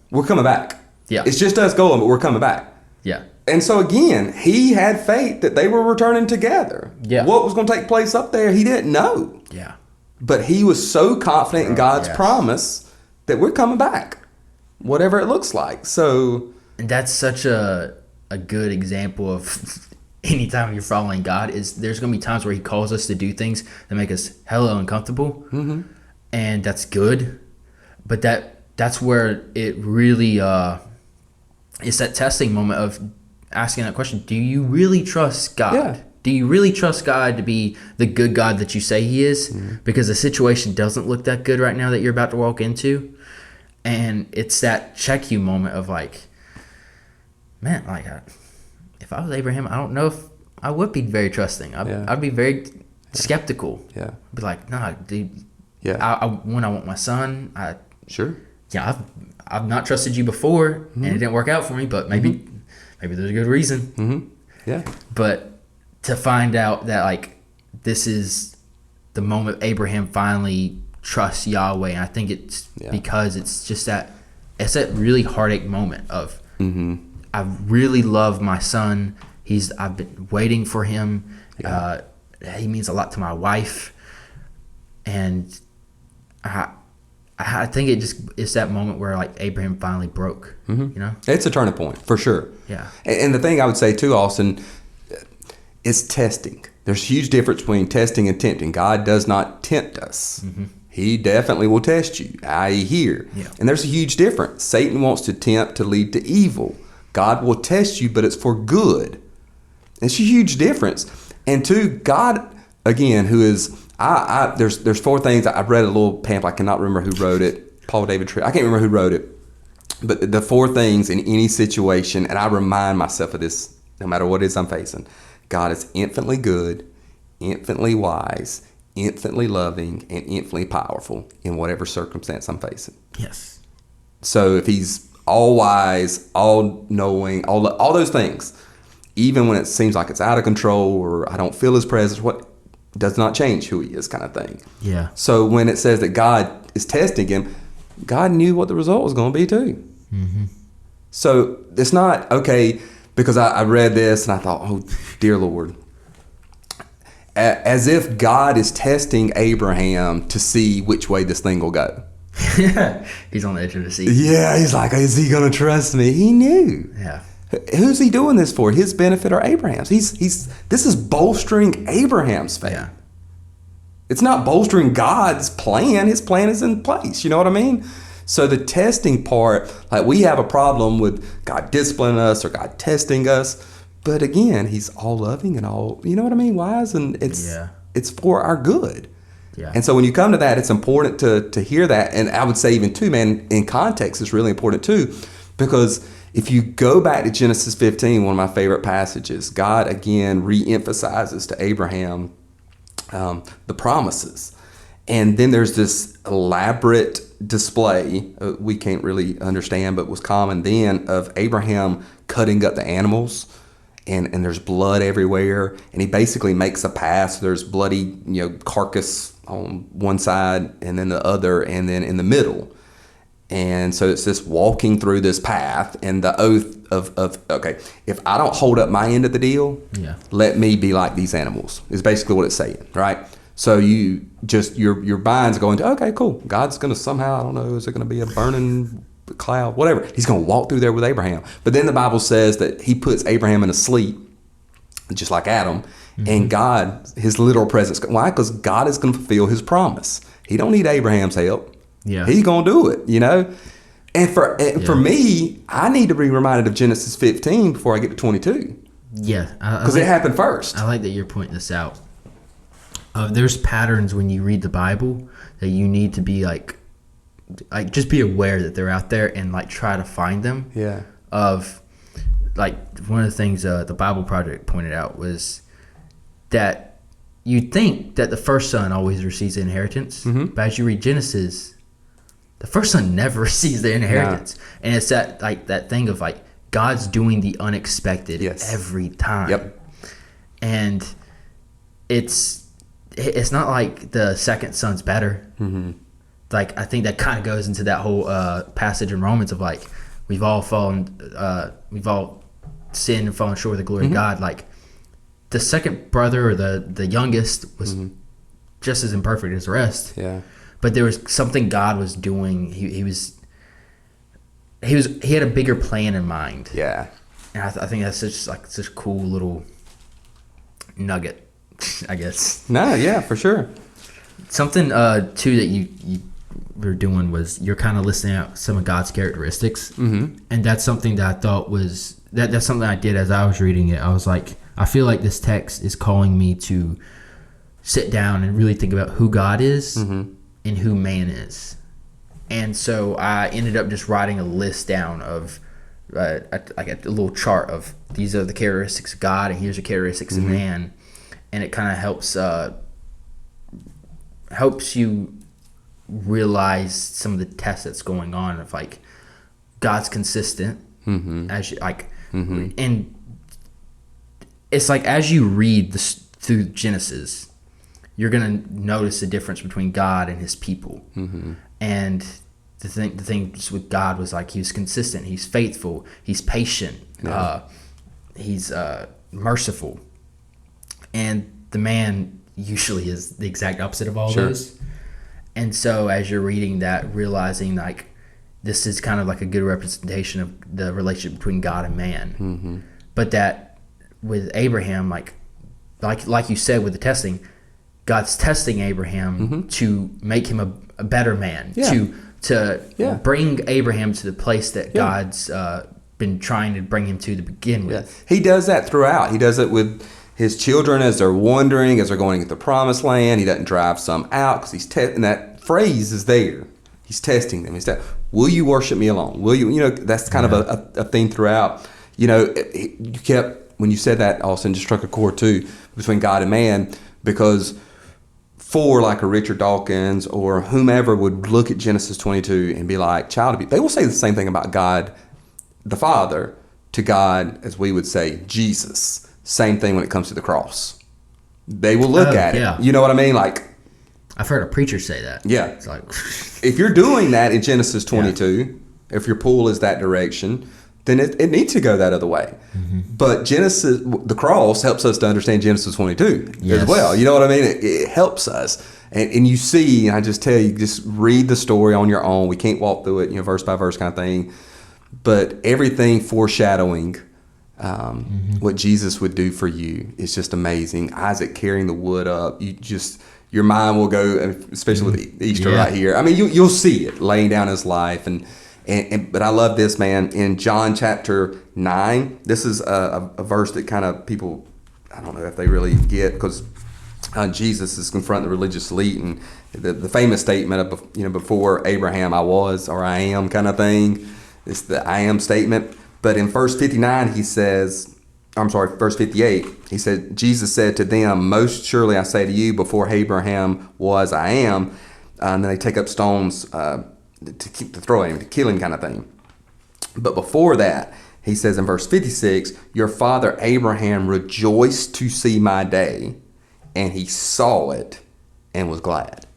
we're coming back. Yeah. It's just us going, but we're coming back. Yeah. And so again, he had faith that they were returning together. Yeah. What was going to take place up there, he didn't know. Yeah. But he was so confident in God's promise that we're coming back, whatever it looks like. So, and that's such a good example of anytime you're following God is there's going to be times where he calls us to do things that make us hella uncomfortable. Mm-hmm. And that's good. But that's where it really it's that testing moment of asking that question. Do you really trust God? Yeah. Do you really trust God to be the good God that you say he is? Mm-hmm. Because the situation doesn't look that good right now that you're about to walk into. And it's that check you moment of man, if I was Abraham, I don't know if I would be very trusting. I'd be very skeptical. Yeah. I'd be like, nah, dude. Yeah. When I want my son, Sure. Yeah, I've not trusted you before, and it didn't work out for me. But maybe there's a good reason. Mm-hmm. Yeah. But to find out that this is the moment Abraham finally trusts Yahweh, and I think it's because it's just that really heartache moment of I really love my son. I've been waiting for him. Yeah. He means a lot to my wife, and I think it's that moment where Abraham finally broke. It's a turning point for sure. Yeah. And the thing I would say too, Austin, is testing. There's a huge difference between testing and tempting. God does not tempt us. Mm-hmm. He definitely will test you, i.e. here. Yeah. And there's a huge difference. Satan wants to tempt to lead to evil. God will test you, but it's for good. It's a huge difference. And two, God, again, who is, there's four things. I've read a little pamphlet. I cannot remember who wrote it. Paul David Tripp. I can't remember who wrote it. But the four things in any situation, and I remind myself of this no matter what it is I'm facing. God is infinitely good, infinitely wise, infinitely loving, and infinitely powerful in whatever circumstance I'm facing. Yes. So if he's all wise, all knowing, all those things, even when it seems like it's out of control or I don't feel his presence, what does not change who he is, kind of thing. Yeah. So when it says that God is testing him, God knew what the result was going to be too. Mm-hmm. So it's not, okay, because I read this and I thought, oh, dear Lord. As if God is testing Abraham to see which way this thing will go. He's on the edge of the seat. Yeah, he's like, is he going to trust me? He knew. Yeah. Who's he doing this for? His benefit or Abraham's? This is bolstering Abraham's faith. Yeah. It's not bolstering God's plan. His plan is in place. You know what I mean? So the testing part, we have a problem with God disciplining us or God testing us. But again, he's all loving and all, you know what I mean? Wise, and it's for our good. Yeah. And so when you come to that, it's important to hear that. And I would say even too, man, in context, it's really important too, because if you go back to Genesis 15, one of my favorite passages, God again reemphasizes to Abraham the promises. And then there's this elaborate display we can't really understand, but was common then, of Abraham cutting up the animals. And there's blood everywhere, and he basically makes a path. So there's bloody, carcass on one side, and then the other, and then in the middle. And so it's this walking through this path, and the oath of okay, if I don't hold up my end of the deal, let me be like these animals, is basically what it's saying, right? So you just your mind's going to, okay, cool. God's going to somehow, I don't know, is it going to be a burning cloud, whatever, he's going to walk through there with Abraham. But then the Bible says that he puts Abraham in a sleep, just like Adam, and God, his literal presence. Why? Because God is going to fulfill his promise. He don't need Abraham's help. He's going to do it, And for me, I need to be reminded of Genesis 15 before I get to 22. Yeah, because it happened first. I like that you're pointing this out. There's patterns when you read the Bible that you need to be like just be aware that they're out there and like try to find them. Yeah. Of like one of the things the Bible Project pointed out was that you'd think that the first son always receives the inheritance, but as you read Genesis, the first son never receives the inheritance, and it's that thing of like God's doing the unexpected every time. Yep. And it's not like the second son's better. Like I think that kind of goes into that whole passage in Romans of like we've all sinned and fallen short of the glory of God. Like the second brother or the youngest was just as imperfect as the rest. Yeah. But there was something God was doing. He had a bigger plan in mind. Yeah. And I think that's such a cool little nugget, I guess. No, yeah, for sure. Something too that you were doing was you're kind of listing out some of God's characteristics, and that's something that I thought was that's something I did as I was reading it. I was like, I feel like this text is calling me to sit down and really think about who God is and who man is. And so I ended up just writing a list down of like a little chart of these are the characteristics of God and here's the characteristics of man, and it kind of helps you realize some of the tests that's going on of like God's consistent as you and it's like as you read this through Genesis, you're gonna notice the difference between God and his people. And the thing with God was like he was consistent, he's faithful, he's patient, he's merciful, and the man usually is the exact opposite of all those. And so as you're reading that, realizing like this is kind of like a good representation of the relationship between God and man, but that with Abraham, like you said with the testing, God's testing Abraham to make him a better man, to bring Abraham to the place that God's been trying to bring him to begin with. He does that throughout. He does it with his children as they're wandering, as they're going to get the promised land. He doesn't drive some out because he's and that phrase is there. He's testing them. Will you worship me alone? Will you? That's kind of a theme throughout. You kept, when you said that, Austin, just struck a chord too between God and man, because for like a Richard Dawkins or whomever would look at Genesis 22 and be like, they will say the same thing about God the Father to God as we would say Jesus. Same thing when it comes to the cross. They will look at it. You know what I mean? Like, I've heard a preacher say that. Yeah. It's like if you're doing that in Genesis 22, if your pull is that direction, then it needs to go that other way. But the cross helps us to understand Genesis 22 as well. You know what I mean? It helps us. And you see, and I just tell you, just read the story on your own. We can't walk through it, verse by verse kind of thing. But everything foreshadowing what Jesus would do for you is just amazing. Isaac carrying the wood up, your mind will go, especially with Easter right here. I mean, you'll see it laying down his life, and But I love this, man. In John chapter 9, this is a verse that kind of people, I don't know if they really get, because Jesus is confronting the religious elite, and the famous statement of, before Abraham I was, or I am kind of thing. It's the I am statement. But in verse 59, verse 58, he said, Jesus said to them, most surely I say to you, before Abraham was, I am. And then they take up stones to throw at him, to kill him kind of thing. But before that, he says in verse 56, your father Abraham rejoiced to see my day, and he saw it and was glad.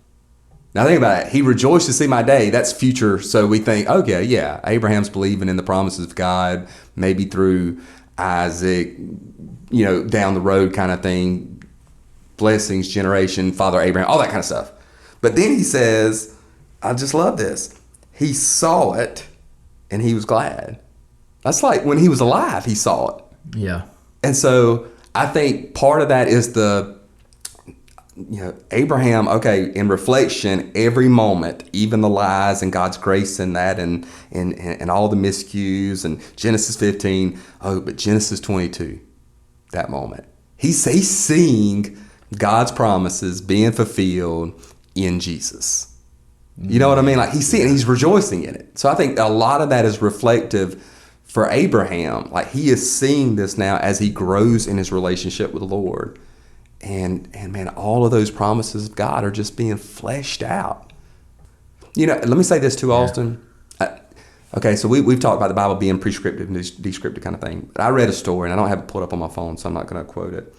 Now think about it. He rejoiced to see my day. That's future. So we think, okay, yeah, Abraham's believing in the promises of God, maybe through Isaac, down the road kind of thing, blessings, generation, Father Abraham, all that kind of stuff. But then he says, I just love this. He saw it and he was glad. That's like when he was alive, he saw it. Yeah. And so I think part of that is Abraham, okay, in reflection, every moment, even the lies and God's grace in that and all the miscues and Genesis 15, but Genesis 22, that moment. He's seeing God's promises being fulfilled in Jesus. You know what I mean? Like he's seeing, he's rejoicing in it. So I think a lot of that is reflective for Abraham. Like he is seeing this now as he grows in his relationship with the Lord. And man, all of those promises of God are just being fleshed out. Let me say this too, Austin. Okay, so we've talked about the Bible being prescriptive and descriptive kind of thing. But I read a story, and I don't have it pulled up on my phone, so I'm not going to quote it.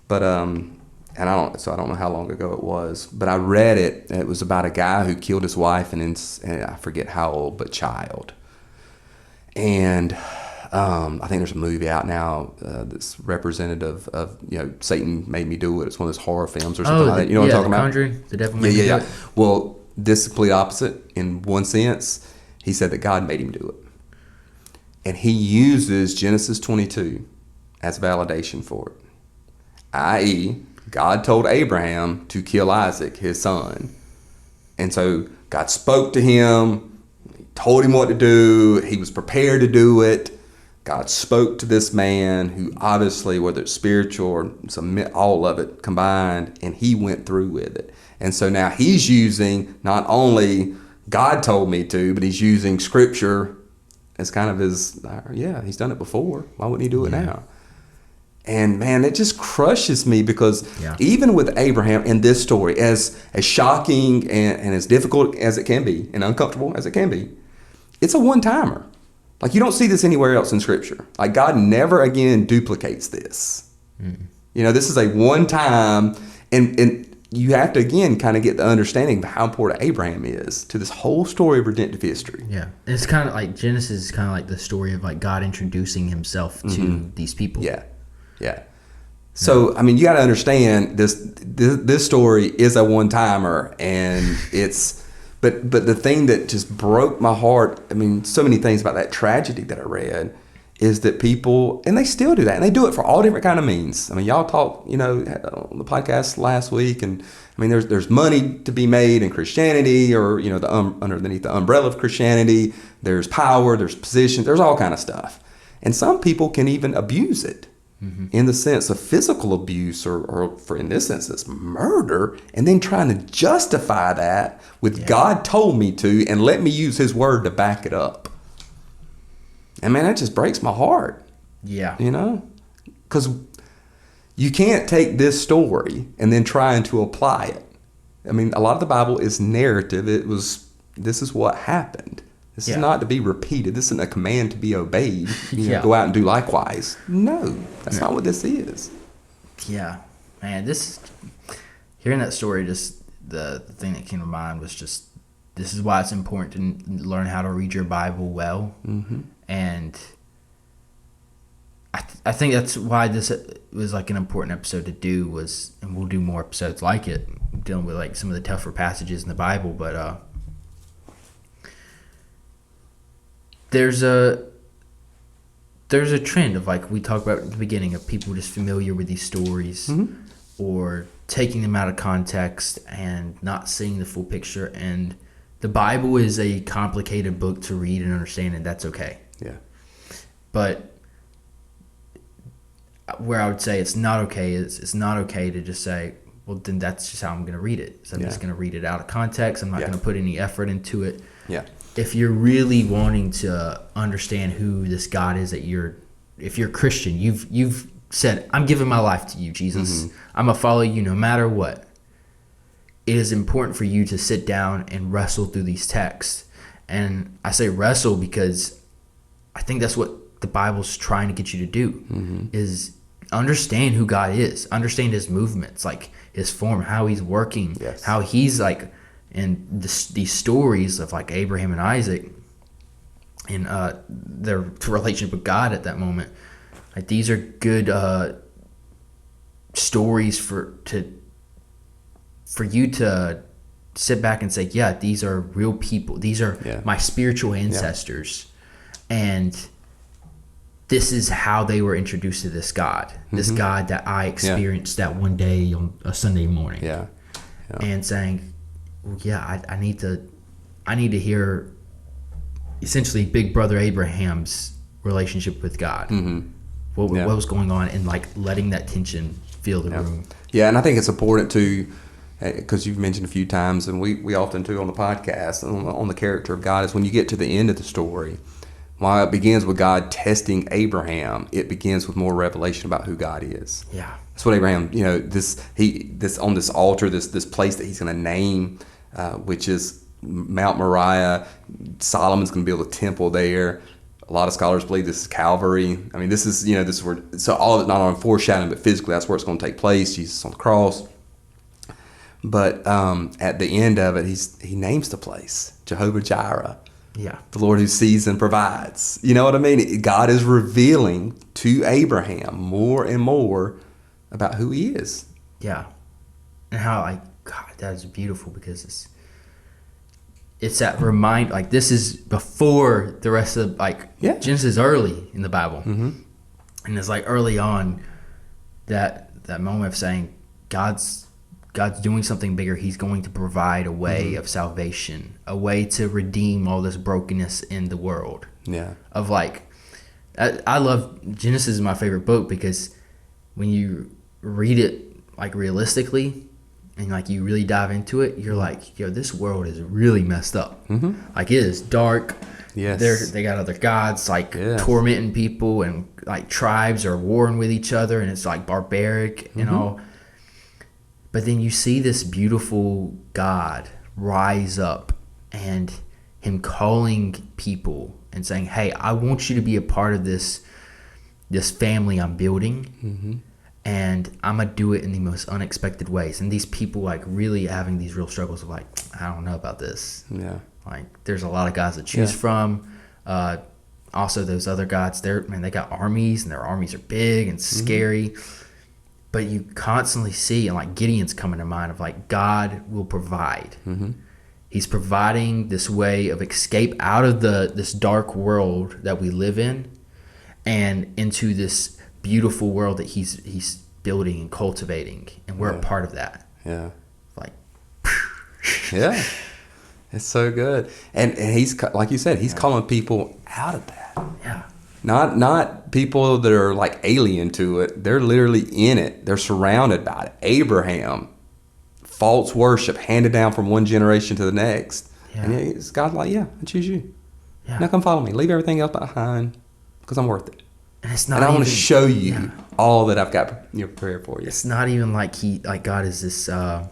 But I don't know how long ago it was. But I read it. And it was about a guy who killed his wife and I forget how old, but child. And I think there's a movie out now that's representative of, Satan Made Me Do It. It's one of those horror films or something like that. You know what I'm talking about? Conjuring, the devil made me do it. Well, this is the complete opposite. In one sense, he said that God made him do it. And he uses Genesis 22 as validation for it. I.e., God told Abraham to kill Isaac, his son. And so God spoke to him, told him what to do. He was prepared to do it. God spoke to this man who obviously, whether it's spiritual or all of it combined, and he went through with it. And so now he's using not only God told me to, but he's using Scripture as kind of his, he's done it before. Why wouldn't he do it now? And man, it just crushes me because even with Abraham in this story, as shocking and as difficult as it can be and uncomfortable as it can be, it's a one-timer. Like you don't see this anywhere else in Scripture. Like God never again duplicates this. This is a one-time, and you have to again kind of get the understanding of how important Abraham is to this whole story of redemptive history. Yeah, and it's kind of like Genesis is kind of like the story of like God introducing Himself to these people. Yeah. So I mean, you got to understand this story is a one-timer, and it's. But the thing that just broke my heart, I mean, so many things about that tragedy that I read, is that people, and they still do that, and they do it for all different kind of means. I mean, y'all talked, on the podcast last week, and I mean, there's money to be made in Christianity, or underneath the umbrella of Christianity. There's power, there's position, there's all kind of stuff, and some people can even abuse it. In the sense of physical abuse or for in this instance, murder, and then trying to justify that with God told me to and let me use His word to back it up. And man, that just breaks my heart. Yeah. Because you can't take this story and then trying to apply it. I mean, a lot of the Bible is narrative. This is what happened. This is not to be repeated. This isn't a command to be obeyed. Go out and do likewise. No, that's not what this is. Yeah, man. Hearing that story, just the thing that came to mind was just this is why it's important to learn how to read your Bible well, and I think that's why this was like an important episode to do and we'll do more episodes like it, dealing with like some of the tougher passages in the Bible, but There's a trend of like we talked about at the beginning of people just familiar with these stories or taking them out of context and not seeing the full picture. And the Bible is a complicated book to read and understand, and that's okay. Yeah. But where I would say it's not okay is it's not okay to just say, well, then that's just how I'm going to read it. So I'm just going to read it out of context. I'm not going to put any effort into it. Yeah. If you're really wanting to understand who this God is if you're Christian, you've said, I'm giving my life to you, Jesus. I'm going to follow you no matter what. It is important for you to sit down and wrestle through these texts. And I say wrestle because I think that's what the Bible's trying to get you to do, is understand who God is, understand his movements, like his form, how he's working, how he's like in these stories of like Abraham and Isaac and their relationship with God at that moment. Like these are good stories for you to sit back and say, yeah, these are real people. These are my spiritual ancestors. And this is how they were introduced to this God, this God that I experienced that one day on a Sunday morning. And saying, well, I need to hear essentially Big Brother Abraham's relationship with God. What was going on, and like letting that tension fill the room. Yeah, and I think it's important to, because you've mentioned a few times, and we often do on the podcast, on the character of God, is when you get to the end of the story, while it begins with God testing Abraham, it begins with more revelation about who God is. Yeah. That's what Abraham, this on this altar, this place that he's going to name, which is Mount Moriah. Solomon's going to build a temple there. A lot of scholars believe this is Calvary. I mean, this is where, so all of it not only foreshadowing, but physically that's where it's going to take place. Jesus on the cross. But at the end of it, he names the place Jehovah Jireh. Yeah. The Lord who sees and provides. You know what I mean? God is revealing to Abraham more and more about who he is. Yeah. And how, God, that is beautiful, because it's that remind, this is before the rest of, Genesis is early in the Bible. And it's early on that moment of saying God's doing something bigger. He's going to provide a way of salvation, a way to redeem all this brokenness in the world. Yeah. Of I love Genesis is my favorite book, because when you read it realistically and you really dive into it, you're like, yo, this world is really messed up. It is dark. Yes. They got other gods tormenting people, and tribes are warring with each other, and it's barbaric and all. But then you see this beautiful God rise up, and him calling people and saying, hey, I want you to be a part of this family I'm building, and I'm going to do it in the most unexpected ways. And these people really having these real struggles of I don't know about this. Yeah. There's a lot of gods to choose from. Also, those other gods, they got armies, and their armies are big and scary. But you constantly see, and Gideon's coming to mind, of God will provide. He's providing this way of escape out of this dark world that we live in, and into this beautiful world that he's building and cultivating, and we're a part of that. Yeah. Yeah. It's so good. And he's, like you said, he's calling people out of that. Yeah. Not people that are alien to it. They're literally in it. They're surrounded by it. Abraham, false worship handed down from one generation to the next. Yeah. And it's God's I choose you. Yeah. Now come follow me. Leave everything else behind, because I'm worth it. And it's not. And I want to show you all that I've got prepared for you. It's not even God is this. I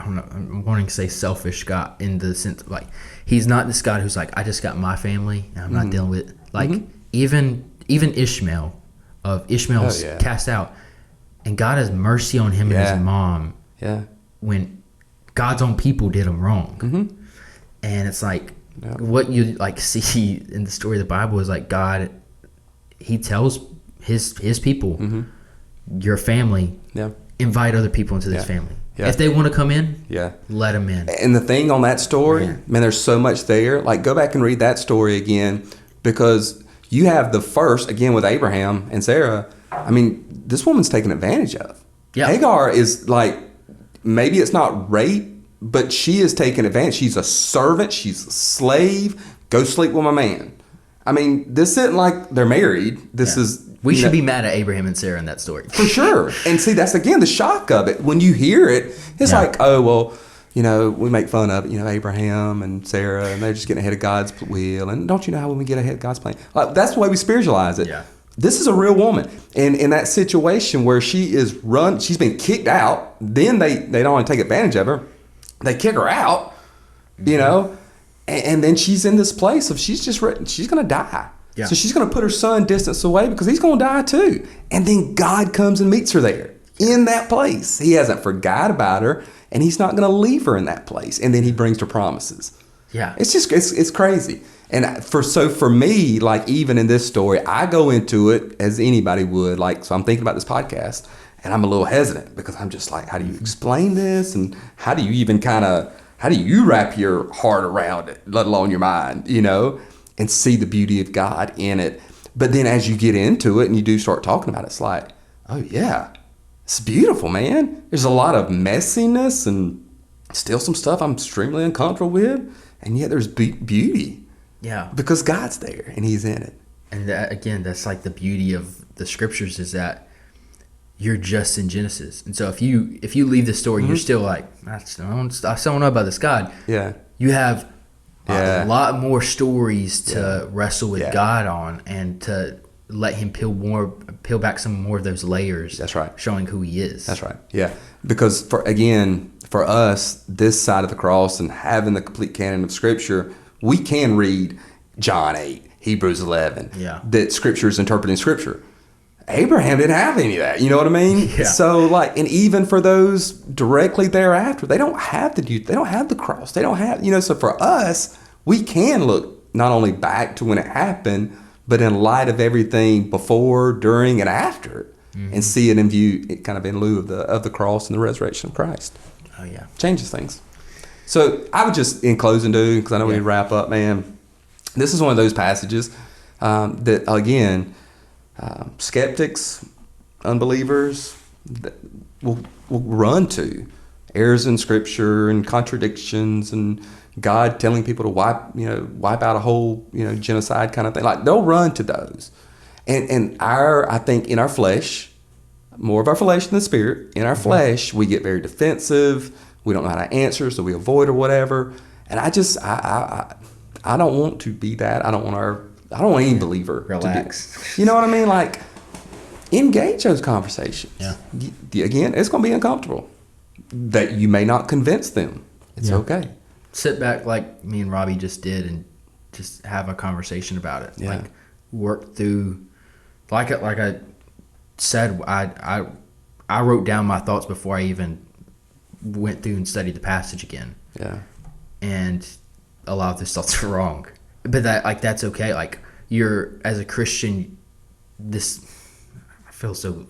don't know. I'm wanting to say selfish God, in the sense he's not this God who's I just got my family and I'm not dealing with even Ishmael Ishmael's cast out, and God has mercy on him and his mom. Yeah. When God's own people did him wrong, and it's what you see in the story of the Bible is God. He tells his people, your family, invite other people into this family. Yeah. If they want to come in, let them in. And the thing on that story, man, there's so much there. Go back and read that story again, because you have the first, again, with Abraham and Sarah. I mean, this woman's taken advantage of. Yeah. Hagar is maybe it's not rape, but she is taking advantage. She's a servant. She's a slave. Go sleep with my man. I mean, this isn't like they're married. This is... We should be mad at Abraham and Sarah in that story. For sure. And see, that's, again, the shock of it. When you hear it, it's like, oh, well, you know, we make fun of it. You know, Abraham and Sarah, and they're just getting ahead of God's will. And don't you know how when we get ahead of God's plan? Like, that's the way we spiritualize it. Yeah. This is a real woman. And in that situation where she's been kicked out, then they don't want to take advantage of her. They kick her out, you know, and then she's in this place of she's going to die. Yeah. So she's going to put her son distance away because he's going to die too. And then God comes and meets her there in that place. He hasn't forgot about her, and he's not going to leave her in that place. And then he brings her promises. Yeah. It's just, it's crazy. And for me, like even in this story, I go into it as anybody would. Like, so I'm thinking about this podcast, and I'm a little hesitant because I'm just like, how do you explain this? And how do you wrap your heart around it, let alone your mind, you know, and see the beauty of God in it. But then as you get into it and you do start talking about it, it's like, oh yeah, it's beautiful, man. There's a lot of messiness and still some stuff I'm extremely uncomfortable with. And yet there's beauty. Yeah. Because God's there and he's in it. And that, again, that's like the beauty of the scriptures is that you're just in Genesis. And so if you leave the story, you're still like, I don't know about this God. Yeah. You have a lot more stories to wrestle with God on and to let him peel back some more of those layers. That's right. Showing who he is. That's right. Yeah. Because for us, this side of the cross and having the complete canon of Scripture, we can read John 8, Hebrews 11, that Scripture is interpreting Scripture. Abraham didn't have any of that. You know what I mean? Yeah. So and even for those directly thereafter, they don't have the cross. They don't have, so for us, we can look not only back to when it happened, but in light of everything before, during, and after it, and see it and view it kind of in lieu of the cross and the resurrection of Christ. Oh, yeah. Changes things. So I would just, in closing, because I know we need to wrap up, man, this is one of those passages that, again, skeptics, unbelievers will run to errors in Scripture and contradictions and God telling people to wipe out a whole genocide kind of thing. Like they'll run to those, and I think in our flesh, more of our flesh than the spirit. In our flesh, we get very defensive. We don't know how to answer, so we avoid or whatever. And I don't want to be that. I don't want any believer relax. You know what I mean? Like, engage those conversations. Yeah. Again, it's going to be uncomfortable. That you may not convince them. It's okay. Sit back like me and Robbie just did and just have a conversation about it. Yeah. Like, work through, like I said, I wrote down my thoughts before I even went through and studied the passage again. Yeah. And a lot of those thoughts are wrong. But that's okay. Like, you're, as a Christian, I feel so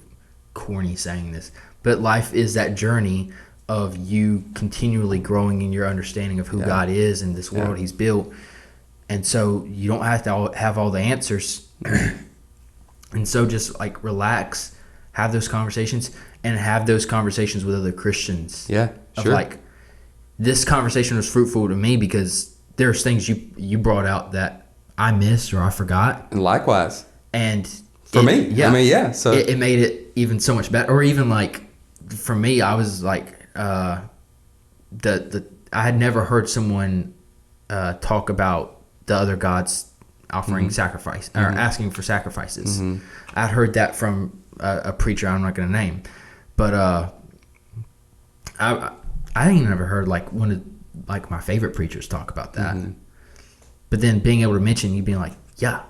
corny saying this, but life is that journey of you continually growing in your understanding of who God is and this world he's built. And so you don't have to have all the answers. And so just like relax, have those conversations, and have those conversations with other Christians. Yeah, sure. Of like, this conversation was fruitful to me because there's things you brought out that I missed or I forgot. And likewise. And for me, so it made it even so much better. Or even like, for me, I was like, I had never heard someone talk about the other gods offering sacrifice or asking for sacrifices. I'd heard that from a preacher I'm not going to name, but I ain't never heard like one of like my favorite preachers talk about that. But then being able to mention you being like, that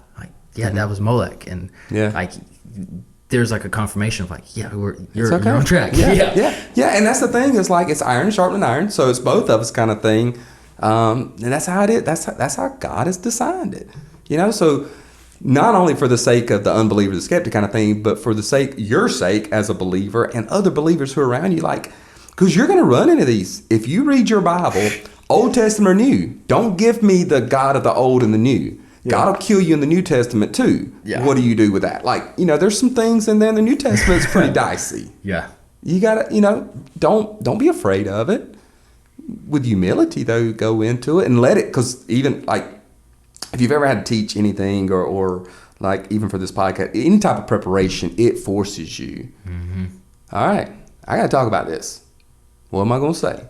was Molech, and like there's like a confirmation of like, you're on track. And that's the thing, is like, it's iron sharpening iron, so it's both of us kind of thing. And that's how it is. That's how God has designed it. So not only for the sake of the unbeliever, the skeptic kind of thing, but for your sake as a believer and other believers who are around you, like, because you're going to run into these. If you read your Bible, Old Testament or New, don't give me the God of the Old and the New. God will kill you in the New Testament too. Yeah. What do you do with that? Like, there's some things in there in the New Testament that's pretty dicey. Yeah. You gotta, don't be afraid of it. with humility, though, go into it and let it, because even like if you've ever had to teach anything or like even for this podcast, any type of preparation, it forces you. Mm-hmm. All right, I got to talk about this. What am I going to say?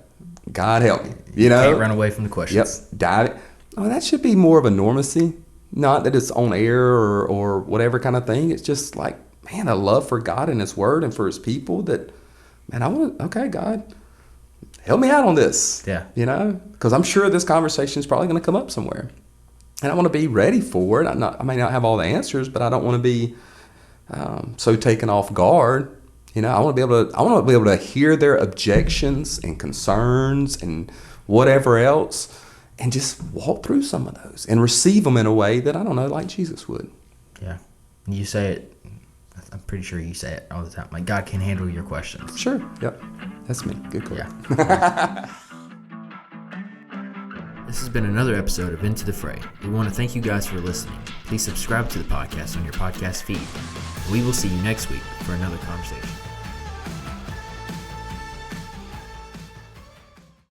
God help me. You know, can't run away from the questions. Yep, dive it. Oh, that should be more of a normacy. Not that it's on air or whatever kind of thing. It's just like, man, a love for God and His Word and for His people that, man, okay, God, help me out on this. Yeah. You know, because I'm sure this conversation is probably going to come up somewhere. And I want to be ready for it. I may not have all the answers, but I don't want to be so taken off guard. You know, I want to be able to hear their objections and concerns and whatever else, and just walk through some of those and receive them in a way that, I don't know, like Jesus would. Yeah. You say it, I'm pretty sure you say it all the time. Like, God can handle your questions. Sure. Yep. That's me. Good call. Yeah. This has been another episode of Into the Fray. We want to thank you guys for listening. Please subscribe to the podcast on your podcast feed. We will see you next week for another conversation.